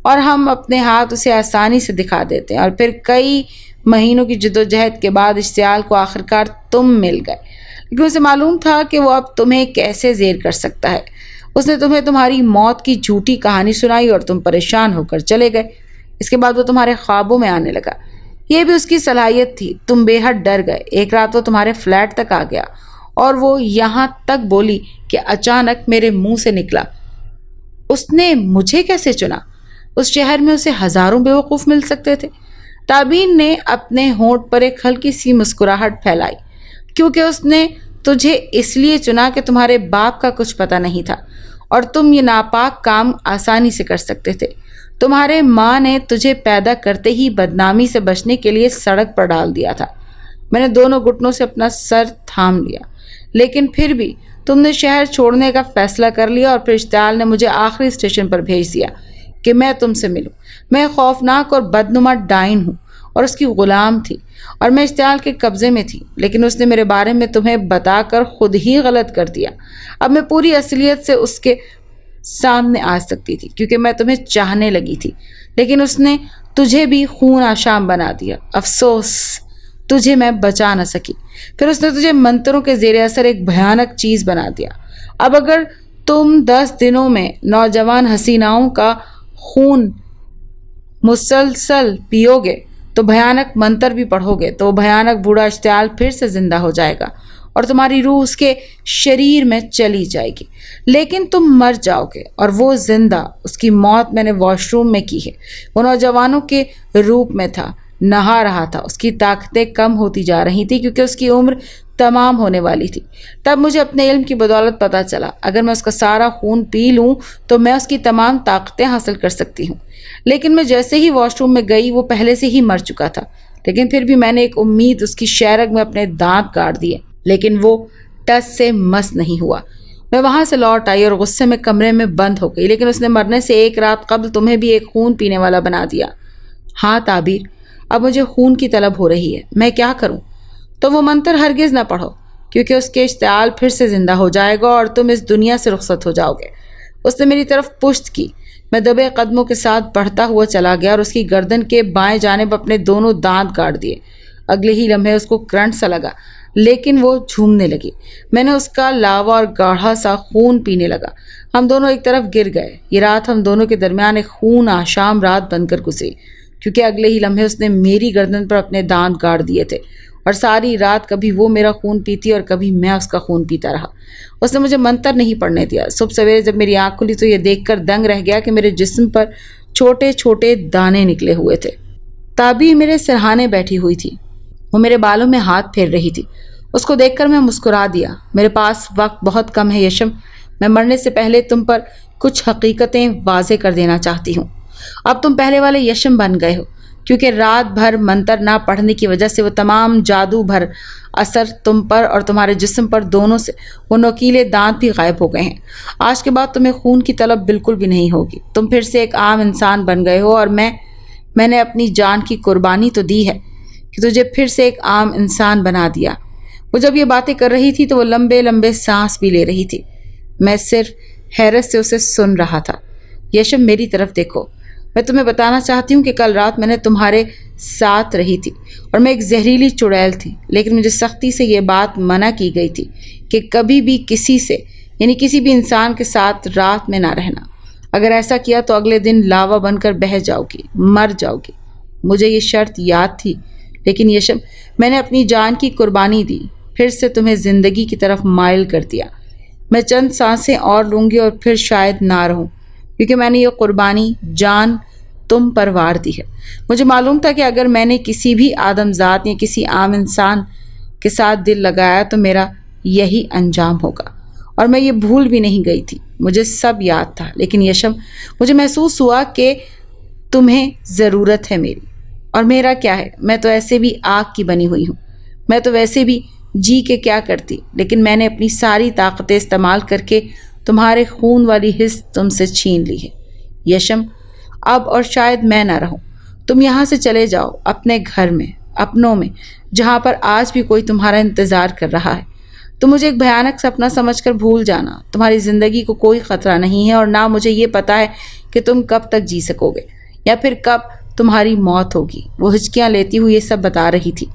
اور ہم اپنے ہاتھ اسے آسانی سے دکھا دیتے ہیں. اور پھر کئی مہینوں کی جدوجہد کے بعد اشتعال کو آخرکار تم مل گئے. لیکن اسے معلوم تھا کہ وہ اب تمہیں کیسے زیر کر سکتا ہے. اس نے تمہیں تمہاری موت کی جھوٹی کہانی سنائی اور تم پریشان ہو کر چلے گئے. اس کے بعد وہ تمہارے خوابوں میں آنے لگا. یہ بھی اس کی صلاحیت تھی. تم بے حد ڈر گئے. ایک رات وہ تمہارے فلیٹ تک آ گیا اور وہ یہاں تک بولی کہ اچانک میرے منہ سے نکلا، اس نے مجھے کیسے چنا؟ اس شہر میں اسے ہزاروں بیوقوف مل سکتے تھے. تعبیر نے اپنے ہونٹ پر ایک ہلکی سی مسکراہٹ پھیلائی. کیونکہ اس نے تجھے اس لیے چنا کہ تمہارے باپ کا کچھ پتہ نہیں تھا اور تم یہ ناپاک کام آسانی سے کر سکتے تھے. تمہارے ماں نے تجھے پیدا کرتے ہی بدنامی سے بچنے کے لیے سڑک پر ڈال دیا تھا. میں نے دونوں گھٹنوں سے اپنا سر تھام لیا. لیکن پھر بھی تم نے شہر چھوڑنے کا فیصلہ کر لیا اور پھر اشتعال نے مجھے آخری اسٹیشن پر بھیج دیا کہ میں تم سے ملوں. میں خوفناک اور بدنما ڈائن ہوں اور اس کی غلام تھی اور میں اشتعال کے قبضے میں تھی. لیکن اس نے میرے بارے میں تمہیں بتا کر خود ہی غلط کر دیا. اب میں پوری اصلیت سے اس کے سامنے آ سکتی تھی کیونکہ میں تمہیں چاہنے لگی تھی. لیکن اس نے تجھے بھی خون آشام بنا دیا. افسوس تجھے میں بچا نہ سکی. پھر اس نے تجھے منتروں کے زیر اثر ایک بھیانک چیز بنا دیا. اب اگر تم 10 دنوں میں نوجوان حسیناؤں کا خون مسلسل پیو گے تو بھیانک منتر بھی پڑھو گے تو وہ بھیانک بوڑھا اشتعال پھر سے زندہ ہو جائے گا اور تمہاری روح اس کے شریر میں چلی جائے گی. لیکن تم مر جاؤ گے اور وہ زندہ. اس کی موت میں نے واش روم میں کی ہے. وہ نوجوانوں کے روپ میں تھا، نہا رہا تھا. اس کی طاقتیں کم ہوتی جا رہی تھی کیونکہ اس کی عمر تمام ہونے والی تھی. تب مجھے اپنے علم کی بدولت پتہ چلا اگر میں اس کا سارا خون پی لوں تو میں اس کی تمام طاقتیں حاصل کر سکتی ہوں. لیکن میں جیسے ہی واش روم میں گئی وہ پہلے سے ہی مر چکا تھا. لیکن پھر بھی میں نے ایک امید اس کی شیرگ میں اپنے دانت کاٹ دیے، لیکن وہ ٹس سے مس نہیں ہوا. میں وہاں سے لوٹ آئی اور غصے میں کمرے میں بند ہو گئی. لیکن اس نے مرنے سے 1 رات قبل تمہیں بھی ایک خون پینے والا بنا دیا. ہاں تعبیر، اب مجھے خون کی طلب ہو رہی ہے. میں کیا کروں؟ تو وہ منتر ہرگز نہ پڑھو کیونکہ اس کے اشتعال پھر سے زندہ ہو جائے گا اور تم اس دنیا سے رخصت ہو جاؤ گے. اس نے میری طرف پشت کی. میں دبے قدموں کے ساتھ بڑھتا ہوا چلا گیا اور اس کی گردن کے بائیں جانب اپنے دونوں دانت کاٹ دیے. اگلے ہی لمحے اس کو کرنٹ سا لگا لیکن وہ جھومنے لگی. میں نے اس کا لاوا اور گاڑھا سا خون پینے لگا. ہم دونوں ایک طرف گر گئے. یہ رات ہم دونوں کے درمیان ایک خون آشام رات بن کر گزری کیونکہ اگلے ہی لمحے اس نے میری گردن پر اپنے دانت گاڑ دیے تھے. اور ساری رات کبھی وہ میرا خون پیتی اور کبھی میں اس کا خون پیتا رہا۔ اس نے مجھے منتر نہیں پڑھنے دیا۔ صبح سویرے جب میری آنکھ کھلی تو یہ دیکھ کر دنگ رہ گیا کہ میرے جسم پر چھوٹے چھوٹے دانے نکلے ہوئے تھے۔ تعبیر میرے سرہانے بیٹھی ہوئی تھی، وہ میرے بالوں میں ہاتھ پھیر رہی تھی۔ اس کو دیکھ کر میں مسکرا دیا۔ میرے پاس وقت بہت کم ہے یشم، میں مرنے سے پہلے تم پر کچھ حقیقتیں واضح کر دینا چاہتی ہوں۔ اب تم پہلے والے یشم بن گئے ہو، کیونکہ رات بھر منتر نہ پڑھنے کی وجہ سے وہ تمام جادو بھر اثر تم پر اور تمہارے جسم پر دونوں سے وہ نوکیلے دانت بھی غائب ہو گئے ہیں۔ آج کے بعد تمہیں خون کی طلب بالکل بھی نہیں ہوگی۔ تم پھر سے ایک عام انسان بن گئے ہو، اور میں نے اپنی جان کی قربانی تو دی ہے کہ تجھے پھر سے ایک عام انسان بنا دیا۔ وہ جب یہ باتیں کر رہی تھی تو وہ لمبے لمبے سانس بھی لے رہی تھی۔ میں صرف حیرت سے اسے سن رہا تھا۔ یشم میری طرف دیکھو، میں تمہیں بتانا چاہتی ہوں کہ کل رات میں نے تمہارے ساتھ رہی تھی اور میں ایک زہریلی چڑیل تھی، لیکن مجھے سختی سے یہ بات منع کی گئی تھی کہ کبھی بھی کسی سے یعنی کسی بھی انسان کے ساتھ رات میں نہ رہنا۔ اگر ایسا کیا تو اگلے دن لاوا بن کر بہہ جاؤ گی، مر جاؤ گی۔ مجھے یہ شرط یاد تھی، لیکن یشم میں نے اپنی جان کی قربانی دی، پھر سے تمہیں زندگی کی طرف مائل کر دیا۔ میں چند سانسیں اور لوں گی اور پھر شاید نہ رہوں، کیونکہ میں نے یہ قربانی جان تم پر وار دی ہے۔ مجھے معلوم تھا کہ اگر میں نے کسی بھی آدم ذات یا کسی عام انسان کے ساتھ دل لگایا تو میرا یہی انجام ہوگا، اور میں یہ بھول بھی نہیں گئی تھی۔ مجھے سب یاد تھا، لیکن یشم مجھے محسوس ہوا کہ تمہیں ضرورت ہے میری، اور میرا کیا ہے، میں تو ایسے بھی آگ کی بنی ہوئی ہوں، میں تو ویسے بھی جی کے کیا کرتی، لیکن میں نے اپنی ساری طاقتیں استعمال کر کے تمہارے خون والی حس تم سے چھین لی ہے۔ یشم اب اور شاید میں نہ رہوں، تم یہاں سے چلے جاؤ اپنے گھر میں، اپنوں میں، جہاں پر آج بھی کوئی تمہارا انتظار کر رہا ہے۔ تم مجھے ایک بھیانک سپنا سمجھ کر بھول جانا، تمہاری زندگی کو کوئی خطرہ نہیں ہے، اور نہ مجھے یہ پتا ہے کہ تم کب تک جی سکو گے یا پھر کب تمہاری موت ہوگی۔ وہ ہچکیاں لیتی ہوئی یہ سب بتا رہی تھی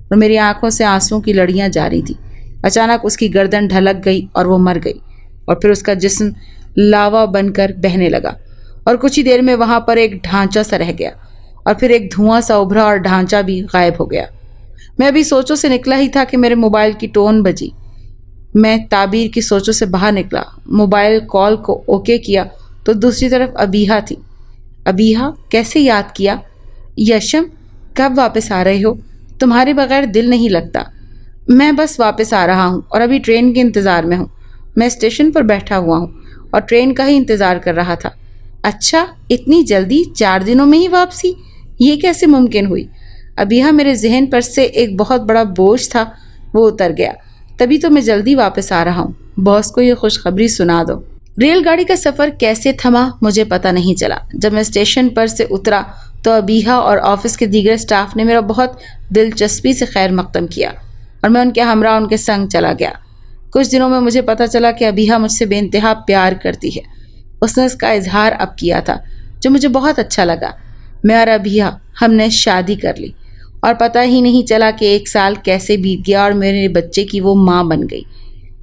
اور میری آنکھوں سے آنسوں کی لڑیاں جاری تھیں۔ اچانک اس کی گردن ڈھلک گئی اور وہ مر گئی، اور پھر اس کا جسم لاوا بن کر بہنے لگا، اور کچھ ہی دیر میں وہاں پر ایک ڈھانچہ سا رہ گیا، اور پھر ایک دھواں سا ابھرا اور ڈھانچہ بھی غائب ہو گیا۔ میں ابھی سوچوں سے نکلا ہی تھا کہ میرے موبائل کی ٹون بجی۔ میں تعبیر کی سوچوں سے باہر نکلا، موبائل کال کو اوکے کیا تو دوسری طرف ابیہا تھی۔ ابیہا کیسے یاد کیا؟ یشم کب واپس آ رہے ہو؟ تمہارے بغیر دل نہیں لگتا۔ میں بس واپس آ رہا ہوں اور ابھی ٹرین کے انتظار میں ہوں۔ میں اسٹیشن پر بیٹھا ہوا ہوں اور ٹرین کا ہی انتظار کر رہا تھا۔ اچھا، اتنی جلدی 4 دنوں میں ہی واپسی؟ یہ کیسے ممکن ہوئی؟ ابیہا میرے ذہن پر سے ایک بہت بڑا بوجھ تھا، وہ اتر گیا۔ تبھی تو میں جلدی واپس آ رہا ہوں، باس کو یہ خوشخبری سنا دو۔ ریل گاڑی کا سفر کیسے تھما مجھے پتہ نہیں چلا۔ جب میں اسٹیشن پر سے اترا تو ابیہا اور آفس کے دیگر اسٹاف نے میرا بہت دلچسپی سے خیر مقدم کیا، اور میں ان کے ہمراہ ان کے سنگ چلا گیا۔ کچھ دنوں میں مجھے پتہ چلا کہ ابیہا مجھ سے بے انتہا پیار کرتی ہے۔ اس نے اس کا اظہار اب کیا تھا، جو مجھے بہت اچھا لگا۔ میں اور ابیہا ہم نے شادی کر لی، اور پتہ ہی نہیں چلا کہ 1 سال کیسے بیت گیا اور میرے بچے کی وہ ماں بن گئی۔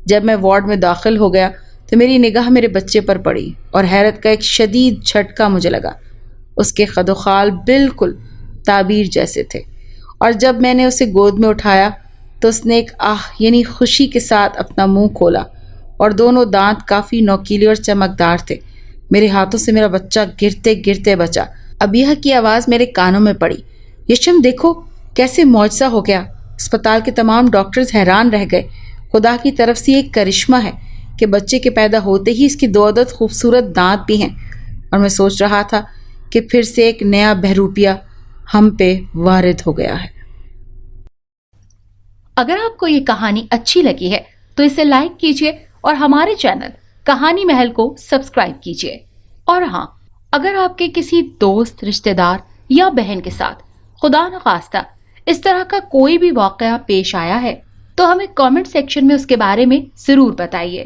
جب میں وارڈ میں داخل ہو گیا تو میری نگاہ میرے بچے پر پڑی، اور حیرت کا ایک شدید جھٹکا مجھے لگا۔ اس کے خد و خال بالکل تعبیر جیسے تھے، اور جب میں نے اسے گود میں اٹھایا تو اس نے ایک آہ یعنی خوشی کے ساتھ اپنا منہ کھولا، اور دونوں دانت کافی نوکیلے اور چمکدار تھے۔ میرے ہاتھوں سے میرا بچہ گرتے گرتے بچا۔ ابیہا کی آواز میرے کانوں میں پڑی، یشم دیکھو کیسے معجزہ ہو گیا۔ اسپتال کے تمام ڈاکٹرز حیران رہ گئے۔ خدا کی طرف سے ایک کرشمہ ہے کہ بچے کے پیدا ہوتے ہی اس کی 2 عدد خوبصورت دانت بھی ہیں، اور میں سوچ رہا تھا کہ پھر سے ایک نیا بہروپیہ ہم پہ وارد ہو گیا ہے۔ اگر آپ کو یہ کہانی اچھی لگی ہے تو اسے لائک کیجیے اور ہمارے چینل کہانی محل کو سبسکرائب کیجیے۔ اور ہاں، اگر آپ کے کسی دوست، رشتہ دار یا بہن کے ساتھ خدا نخواستہ اس طرح کا کوئی بھی واقعہ پیش آیا ہے تو ہمیں کامنٹ سیکشن میں اس کے بارے میں ضرور بتائیے۔